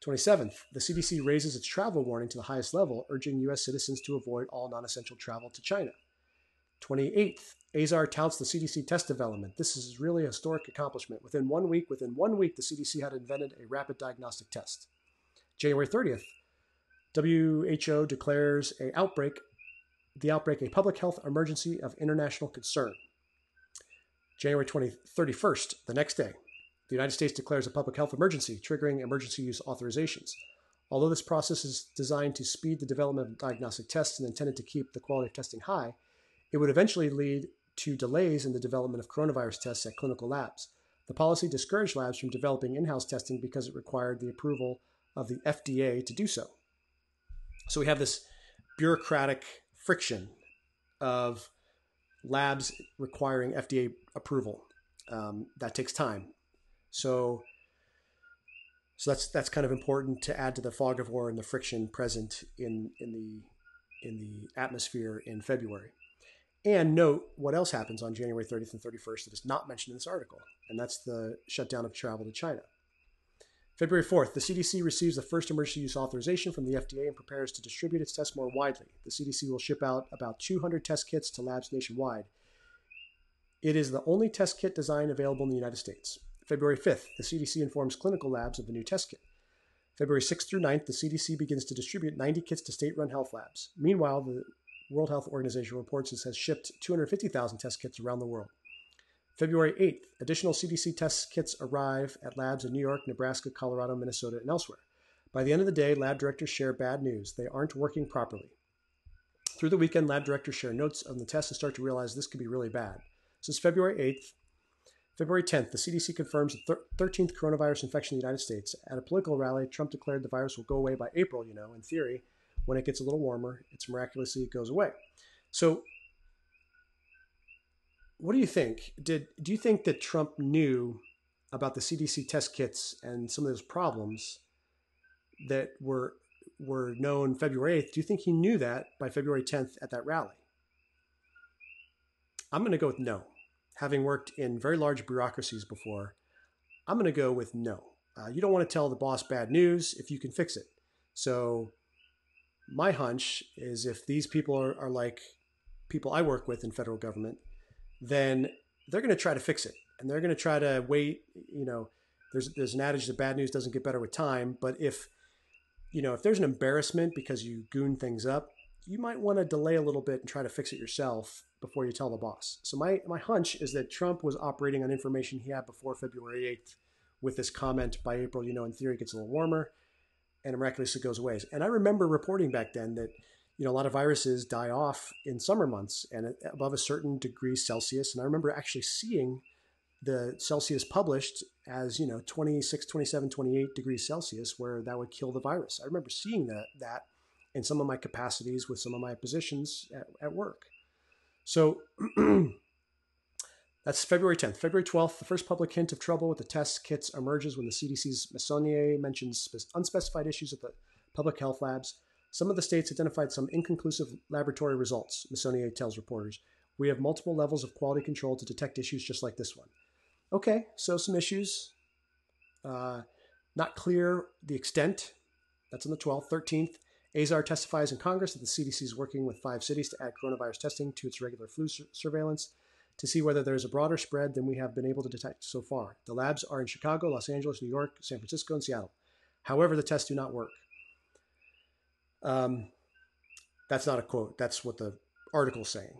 27th, the CDC raises its travel warning to the highest level, urging U.S. citizens to avoid all non-essential travel to China. 28th, Azar touts the CDC test development. This is really a historic accomplishment. Within 1 week, the CDC had invented a rapid diagnostic test. January 30th, WHO declares the outbreak a public health emergency of international concern. January 31st, the next day, the United States declares a public health emergency, triggering emergency use authorizations. Although this process is designed to speed the development of diagnostic tests and intended to keep the quality of testing high, it would eventually lead to delays in the development of coronavirus tests at clinical labs. The policy discouraged labs from developing in-house testing because it required the approval of the FDA to do so. So we have this bureaucratic friction of labs requiring FDA approval. That takes time. So that's kind of important to add to the fog of war and the friction present in the atmosphere in February. And note what else happens on January 30th and 31st that is not mentioned in this article, and that's the shutdown of travel to China. February 4th, the CDC receives the first emergency use authorization from the FDA and prepares to distribute its tests more widely. The CDC will ship out about 200 test kits to labs nationwide. It is the only test kit design available in the United States. February 5th, the CDC informs clinical labs of the new test kit. February 6th through 9th, the CDC begins to distribute 90 kits to state-run health labs. Meanwhile, the World Health Organization reports it has shipped 250,000 test kits around the world. February 8th, additional CDC test kits arrive at labs in New York, Nebraska, Colorado, Minnesota, and elsewhere. By the end of the day, lab directors share bad news. They aren't working properly. Through the weekend, lab directors share notes on the tests and start to realize this could be really bad. This is February 8th. February 10th, the CDC confirms the 13th coronavirus infection in the United States. At a political rally, Trump declared the virus will go away by April, in theory. When it gets a little warmer, it goes away. So what do you think? Do you think that Trump knew about the CDC test kits and some of those problems that were known February 8th? Do you think he knew that by February 10th at that rally? I'm going to go with no. Having worked in very large bureaucracies before, I'm going to go with no. You don't want to tell the boss bad news if you can fix it. So my hunch is if these people are like people I work with in federal government, then they're going to try to fix it. And they're going to try to wait. There's an adage that bad news doesn't get better with time. But if there's an embarrassment because you goon things up, you might want to delay a little bit and try to fix it yourself before you tell the boss. So my hunch is that Trump was operating on information he had before February 8th with this comment by April, in theory it gets a little warmer and miraculously goes away. And I remember reporting back then that, a lot of viruses die off in summer months and above a certain degree Celsius. And I remember actually seeing the Celsius published as, 26, 27, 28 degrees Celsius, where that would kill the virus. I remember seeing that in some of my capacities with some of my positions at work. So that's February 10th. February 12th, the first public hint of trouble with the test kits emerges when the CDC's Messonnier mentions unspecified issues at the public health labs. Some of the states identified some inconclusive laboratory results, Messonnier tells reporters. We have multiple levels of quality control to detect issues just like this one. Okay, so some issues. Not clear the extent. That's on the 12th. 13th, Azar testifies in Congress that the CDC is working with 5 cities to add coronavirus testing to its regular flu surveillance to see whether there is a broader spread than we have been able to detect so far. The labs are in Chicago, Los Angeles, New York, San Francisco, and Seattle. However, the tests do not work. That's not a quote. That's what the article is saying.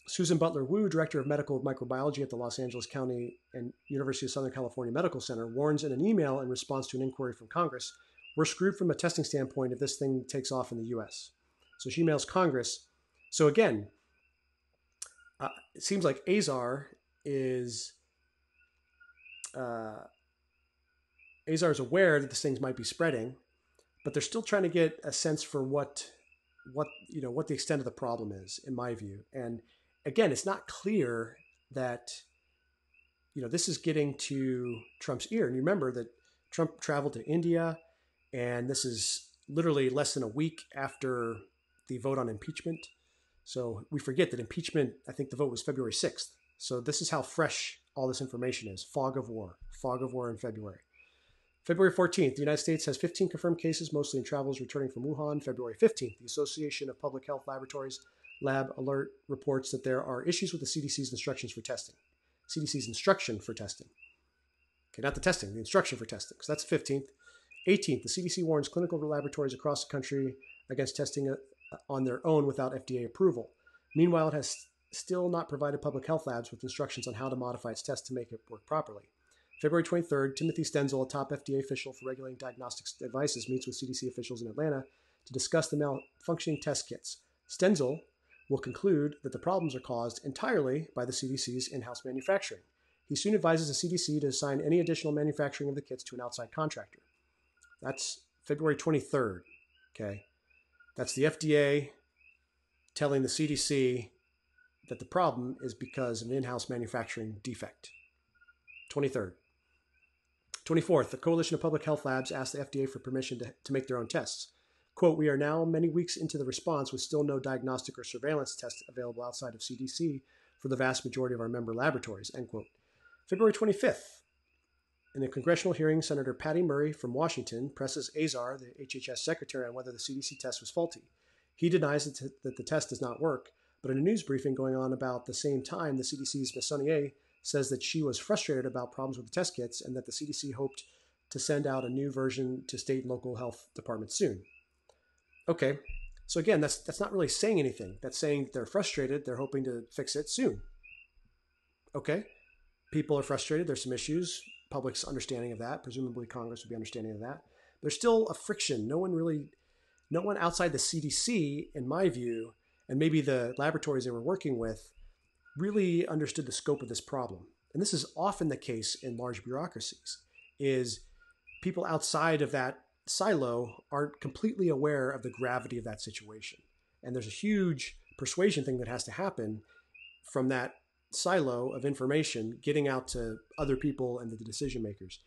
Susan Butler Wu, director of medical microbiology at the Los Angeles County and University of Southern California Medical Center, warns in an email in response to an inquiry from Congress, we're screwed from a testing standpoint if this thing takes off in the U.S. So she emails Congress. So again, it seems like Azar is aware that these things might be spreading, but they're still trying to get a sense for what the extent of the problem is, in my view. And again, it's not clear that this is getting to Trump's ear. And you remember that Trump traveled to India, and this is literally less than a week after the vote on impeachment. So we forget that impeachment, I think the vote was February 6th. So this is how fresh all this information is. Fog of war in February. February 14th, the United States has 15 confirmed cases, mostly in travelers returning from Wuhan. February 15th, the Association of Public Health Laboratories Lab Alert reports that there are issues with the CDC's instructions for testing. CDC's instruction for testing. Okay, not the testing, the instruction for testing. So that's 15th. 18th, the CDC warns clinical laboratories across the country against testing on their own without FDA approval. Meanwhile, it has still not provided public health labs with instructions on how to modify its test to make it work properly. February 23rd, Timothy Stenzel, a top FDA official for regulating diagnostic devices, meets with CDC officials in Atlanta to discuss the malfunctioning test kits. Stenzel will conclude that the problems are caused entirely by the CDC's in-house manufacturing. He soon advises the CDC to assign any additional manufacturing of the kits to an outside contractor. That's February 23rd, okay? That's the FDA telling the CDC that the problem is because of an in-house manufacturing defect. 23rd. 24th, the Coalition of Public Health Labs asked the FDA for permission to make their own tests. Quote, we are now many weeks into the response with still no diagnostic or surveillance tests available outside of CDC for the vast majority of our member laboratories, end quote. February 25th, in a congressional hearing, Senator Patty Murray from Washington presses Azar, the HHS secretary, on whether the CDC test was faulty. He denies that the test does not work, but in a news briefing going on about the same time, the CDC's Messonnier says that she was frustrated about problems with the test kits and that the CDC hoped to send out a new version to state and local health departments soon. Okay, so again, that's not really saying anything. That's saying they're frustrated. They're hoping to fix it soon. Okay, people are frustrated. There's some issues. Public's understanding of that. Presumably Congress would be understanding of that. There's still a friction. No one outside the CDC, in my view, and maybe the laboratories they were working with, really understood the scope of this problem. And this is often the case in large bureaucracies, is people outside of that silo aren't completely aware of the gravity of that situation. And there's a huge persuasion thing that has to happen from that silo of information getting out to other people and the decision makers.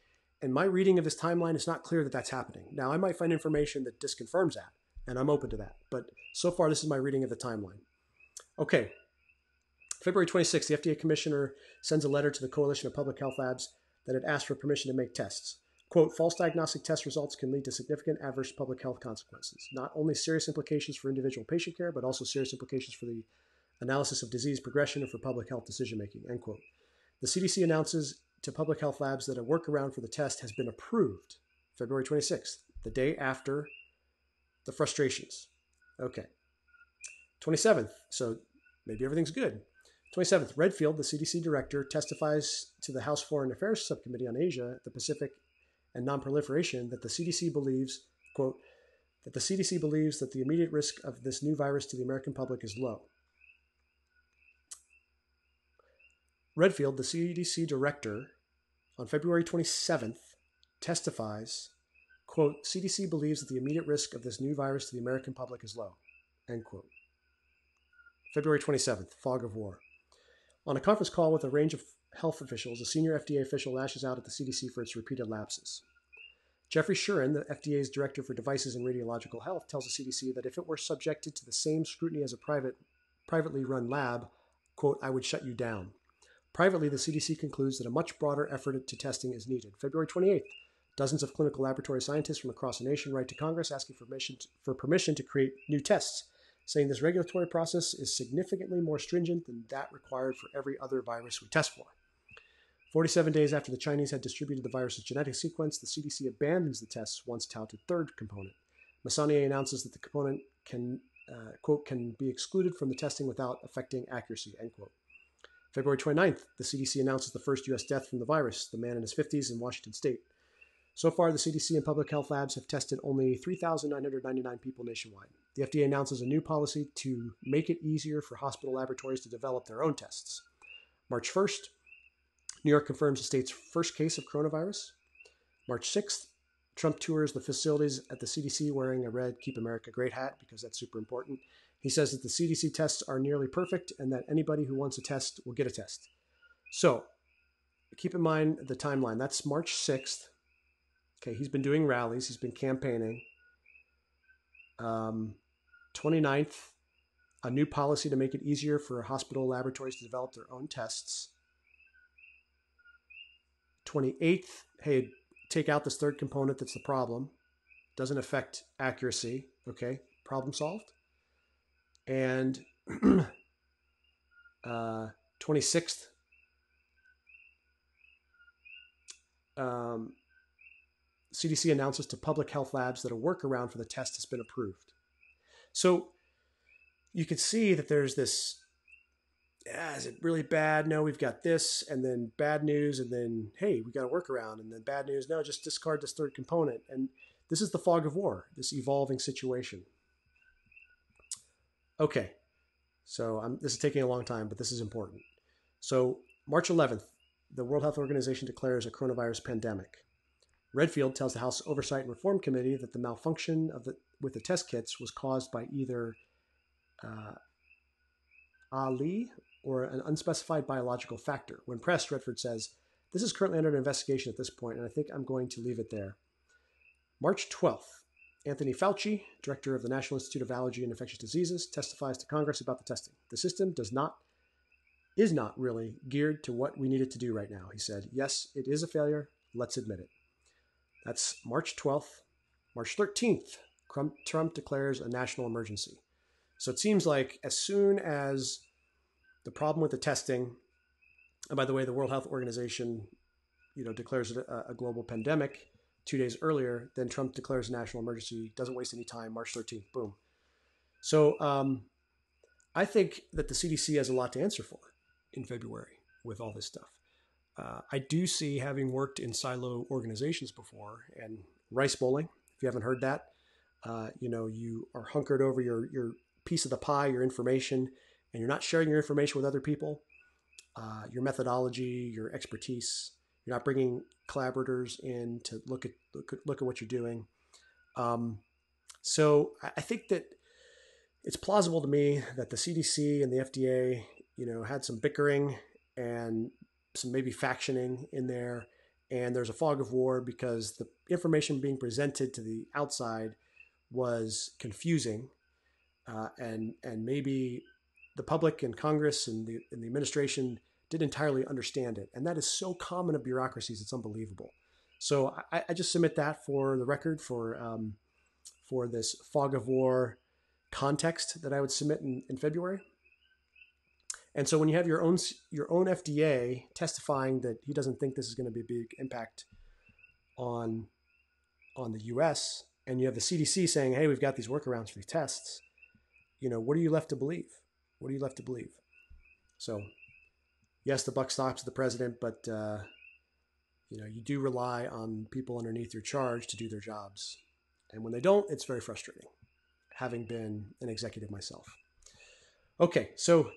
And my reading of this timeline is not clear that that's happening. Now, I might find information that disconfirms that, and I'm open to that. But so far, this is my reading of the timeline. Okay. February 26th, the FDA commissioner sends a letter to the Coalition of Public Health Labs that had asked for permission to make tests. Quote, false diagnostic test results can lead to significant adverse public health consequences, not only serious implications for individual patient care, but also serious implications for the analysis of disease progression and for public health decision-making, end quote. The CDC announces to public health labs that a workaround for the test has been approved, February 26th, the day after the frustrations. Okay. 27th, so maybe everything's good. 27th, Redfield, the CDC director, testifies to the House Foreign Affairs Subcommittee on Asia, the Pacific, and Nonproliferation that the CDC believes, quote, that the CDC believes that the immediate risk of this new virus to the American public is low. Redfield, the CDC director, on February 27th, testifies, quote, CDC believes that the immediate risk of this new virus to the American public is low, end quote. February 27th, fog of war. On a conference call with a range of health officials, a senior FDA official lashes out at the CDC for its repeated lapses. Jeffrey Shuren, the FDA's director for devices and radiological health, tells the CDC that if it were subjected to the same scrutiny as a privately run lab, quote, I would shut you down. Privately, the CDC concludes that a much broader effort to testing is needed. February 28th, dozens of clinical laboratory scientists from across the nation write to Congress asking for permission to create new tests, saying this regulatory process is significantly more stringent than that required for every other virus we test for. 47 days after the Chinese had distributed the virus's genetic sequence, the CDC abandons the test's once touted third component. Messonnier announces that the component can, quote, can be excluded from the testing without affecting accuracy, end quote. February 29th, the CDC announces the first U.S. death from the virus, the man in his 50s in Washington state. So far, the CDC and public health labs have tested only 3,999 people nationwide. The FDA announces a new policy to make it easier for hospital laboratories to develop their own tests. March 1st, New York confirms the state's first case of coronavirus. March 6th, Trump tours the facilities at the CDC wearing a red Keep America Great hat because that's super important. He says that the CDC tests are nearly perfect and that anybody who wants a test will get a test. So keep in mind the timeline. That's March 6th. Okay, he's been doing rallies. He's been campaigning. 29th, a new policy to make it easier for hospital laboratories to develop their own tests. 28th, hey, take out this third component that's the problem. Doesn't affect accuracy. Okay, problem solved. And 26th, CDC announces to public health labs that a workaround for the test has been approved. So you can see that there's this, is it really bad? No, we've got this, and then bad news, and then, hey, we got a workaround, and then bad news, no, just discard this third component. And this is the fog of war, this evolving situation. Okay, so this is taking a long time, but this is important. So March 11th, the World Health Organization declares a coronavirus pandemic. Redfield tells the House Oversight and Reform Committee that the malfunction with the test kits was caused by either Ali or an unspecified biological factor. When pressed, Redfield says, "This is currently under investigation at this point, and I think I'm going to leave it there." March 12th, Anthony Fauci, director of the National Institute of Allergy and Infectious Diseases, testifies to Congress about the testing. The system is not really geared to what we need it to do right now, he said. Yes, it is a failure. Let's admit it. That's March 12th. March 13th, Trump declares a national emergency. So it seems like as soon as the problem with the testing, and by the way, the World Health Organization, declares it a global pandemic 2 days earlier, then Trump declares a national emergency, doesn't waste any time, March 13th, boom. So I think that the CDC has a lot to answer for in February with all this stuff. I do see, having worked in silo organizations before, and rice bowling, if you haven't heard that, you are hunkered over your piece of the pie, your information, and you're not sharing your information with other people, your methodology, your expertise. You're not bringing collaborators in to look at what you're doing. So I think that it's plausible to me that the CDC and the FDA, had some bickering and some maybe factioning in there, and there's a fog of war because the information being presented to the outside was confusing, and maybe the public and Congress and the administration didn't entirely understand it. And that is so common in bureaucracies, it's unbelievable. So I just submit that for the record for this fog of war context that I would submit in February. And so when you have your own FDA testifying that he doesn't think this is going to be a big impact on the U.S., and you have the CDC saying, hey, we've got these workarounds for these tests, what are you left to believe? What are you left to believe? So yes, the buck stops with the president, but you do rely on people underneath your charge to do their jobs. And when they don't, it's very frustrating, having been an executive myself. Okay, so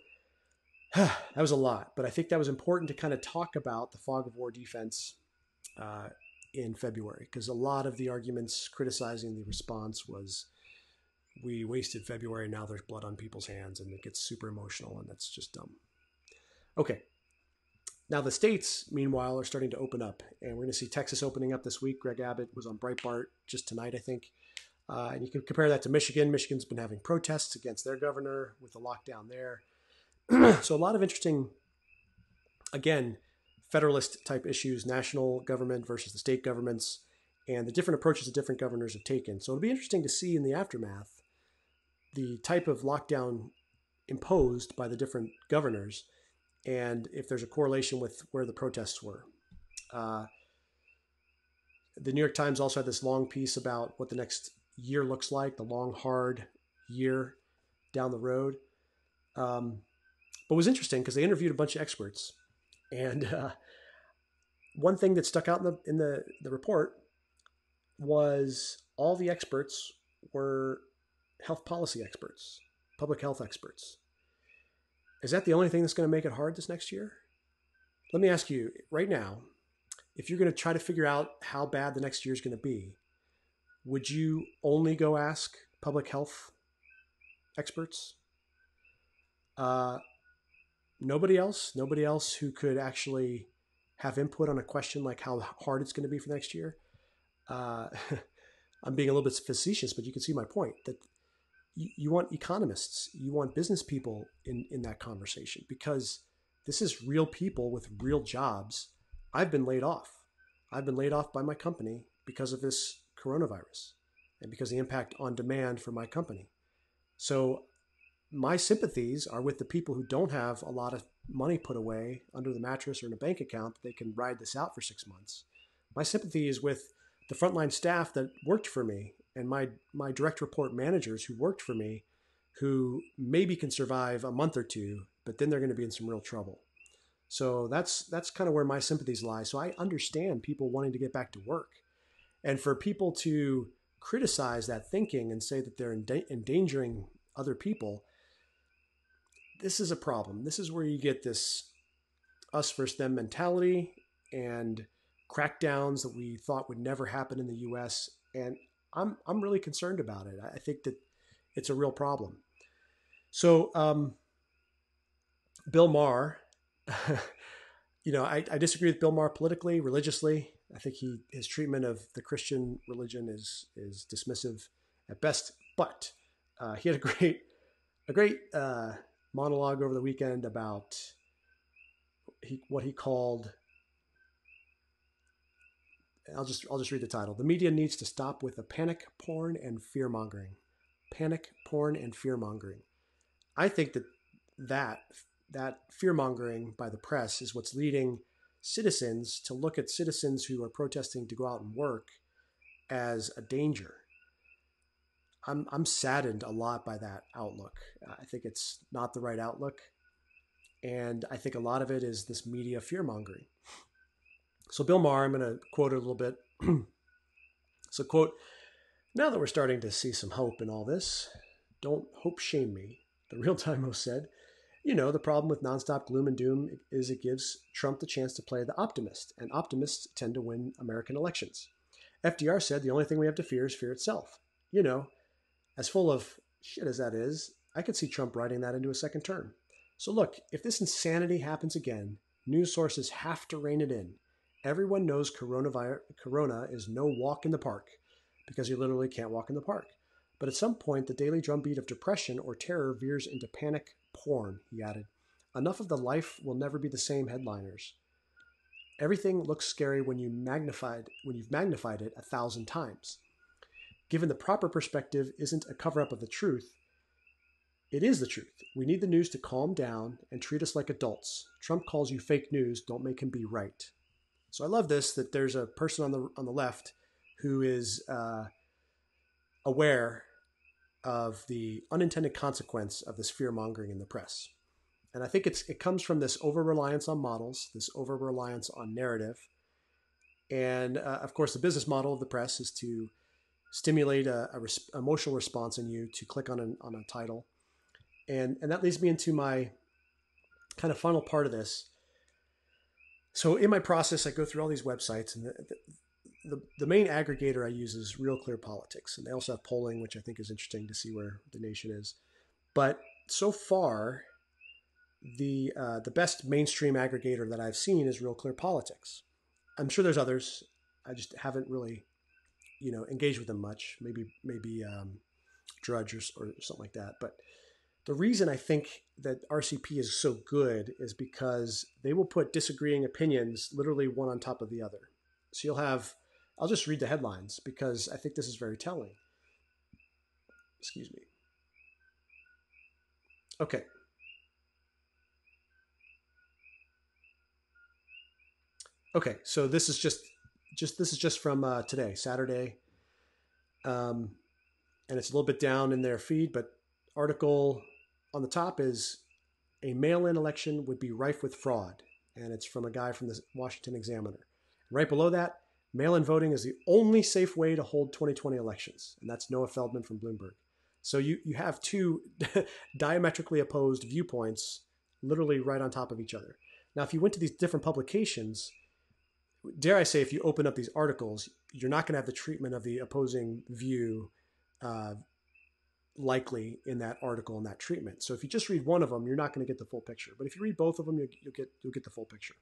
that was a lot, but I think that was important to kind of talk about the fog of war defense in February, because a lot of the arguments criticizing the response was, we wasted February, now there's blood on people's hands, and it gets super emotional, and that's just dumb. Okay. Now the states, meanwhile, are starting to open up, and we're going to see Texas opening up this week. Greg Abbott was on Breitbart just tonight, I think. And you can compare that to Michigan. Michigan's been having protests against their governor with the lockdown there. So a lot of interesting, again, federalist type issues, national government versus the state governments, and the different approaches that different governors have taken. So it'll be interesting to see in the aftermath the type of lockdown imposed by the different governors, and if there's a correlation with where the protests were. The New York Times also had this long piece about what the next year looks like, the long, hard year down the road. But it was interesting because they interviewed a bunch of experts. And one thing that stuck out in the report was all the experts were health policy experts, public health experts. Is that the only thing that's going to make it hard this next year? Let me ask you right now, if you're going to try to figure out how bad the next year is going to be, would you only go ask public health experts? Nobody else who could actually have input on a question like how hard it's going to be for next year. I'm being a little bit facetious, but you can see my point, that you want economists, you want business people in that conversation, because this is real people with real jobs. I've been laid off. I've been laid off by my company because of this coronavirus and because of the impact on demand for my company. So my sympathies are with the people who don't have a lot of money put away under the mattress or in a bank account that they can ride this out for 6 months. My sympathy is with the frontline staff that worked for me and my direct report managers who worked for me, who maybe can survive a month or two, but then they're going to be in some real trouble. So that's kind of where my sympathies lie. So I understand people wanting to get back to work. And for people to criticize that thinking and say that they're endangering other people, this is a problem. This is where you get this us versus them mentality and crackdowns that we thought would never happen in the US. And I'm really concerned about it. I think that it's a real problem. So Bill Maher, I disagree with Bill Maher politically, religiously. I think his treatment of the Christian religion is dismissive at best. But he had a great monologue over the weekend about what he called. I'll just read the title. The media needs to stop with the panic porn and fear mongering. Panic porn and fear mongering. I think that fear mongering by the press is what's leading citizens to look at citizens who are protesting to go out and work as a danger. I'm saddened a lot by that outlook. I think it's not the right outlook. And I think a lot of it is this media fear mongering. So Bill Maher, I'm going to quote it a little bit. So quote, now that we're starting to see some hope in all this, don't hope shame me, the real-time host said. The problem with nonstop gloom and doom is it gives Trump the chance to play the optimist, and optimists tend to win American elections. FDR said the only thing we have to fear is fear itself. As full of shit as that is, I could see Trump writing that into a second term. So look, if this insanity happens again, news sources have to rein it in. Everyone knows corona is no walk in the park, because you literally can't walk in the park. But at some point, the daily drumbeat of depression or terror veers into panic porn, he added. Enough of the life will never be the same headliners. Everything looks scary when you've magnified it 1,000 times. Given the proper perspective isn't a cover-up of the truth, it is the truth. We need the news to calm down and treat us like adults. Trump calls you fake news, don't make him be right. So I love this, that there's a person on the left who is aware of the unintended consequence of this fear-mongering in the press. And I think it comes from this over-reliance on models, this over-reliance on narrative. And of course, the business model of the press is to stimulate a emotional response in you to click on a title. And that leads me into my kind of final part of this. So in my process, I go through all these websites, and the main aggregator I use is Real Clear Politics. And they also have polling, which I think is interesting to see where the nation is. But so far, the best mainstream aggregator that I've seen is Real Clear Politics. I'm sure there's others. I just haven't really, engaged with them much. Maybe Drudge or something like that. But the reason I think that RCP is so good is because they will put disagreeing opinions literally one on top of the other. So I'll just read the headlines because I think this is very telling. Excuse me. Okay. Okay, so this is just from today, Saturday, and it's a little bit down in their feed, but article on the top is a mail-in election would be rife with fraud, and it's from a guy from the Washington Examiner. Right below that, mail-in voting is the only safe way to hold 2020 elections, and that's Noah Feldman from Bloomberg. So you have two diametrically opposed viewpoints literally right on top of each other. Now, if you went to these different publications, dare I say, if you open up these articles, you're not going to have the treatment of the opposing view likely in that article and that treatment. So if you just read one of them, you're not going to get the full picture. But if you read both of them, you'll get the full picture,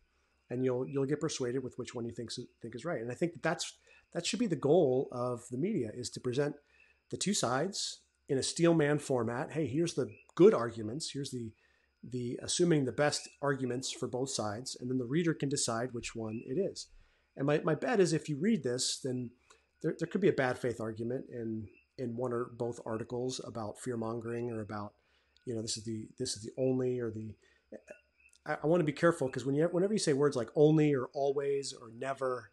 and you'll get persuaded with which one you think is right. And I think that should be the goal of the media, is to present the two sides in a Steelman format. Hey, here's the good arguments. Here's the assuming the best arguments for both sides, and then the reader can decide which one it is. And my bet is if you read this, then there could be a bad faith argument in one or both articles about fear mongering or about, this is the only or the. I want to be careful because whenever you say words like only or always or never,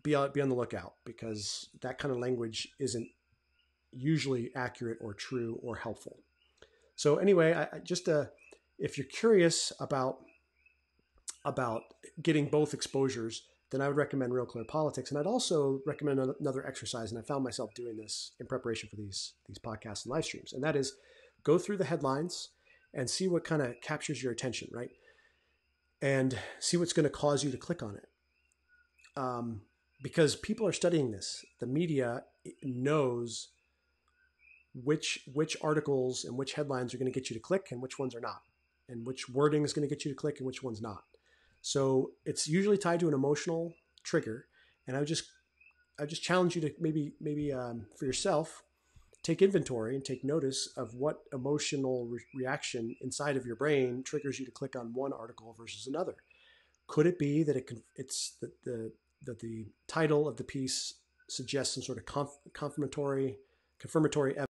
be on the lookout, because that kind of language isn't usually accurate or true or helpful. So anyway, I just if you're curious about getting both exposures, then I would recommend Real Clear Politics. And I'd also recommend another exercise, and I found myself doing this in preparation for these podcasts and live streams, and that is go through the headlines and see what kind of captures your attention, right? And see what's going to cause you to click on it. Because people are studying this. The media knows which articles and which headlines are going to get you to click and which ones are not, and which wording is going to get you to click and which one's not. So it's usually tied to an emotional trigger. And I just challenge you to maybe for yourself, take inventory and take notice of what emotional reaction inside of your brain triggers you to click on one article versus another. Could it be that it's that the title of the piece suggests some sort of confirmatory evidence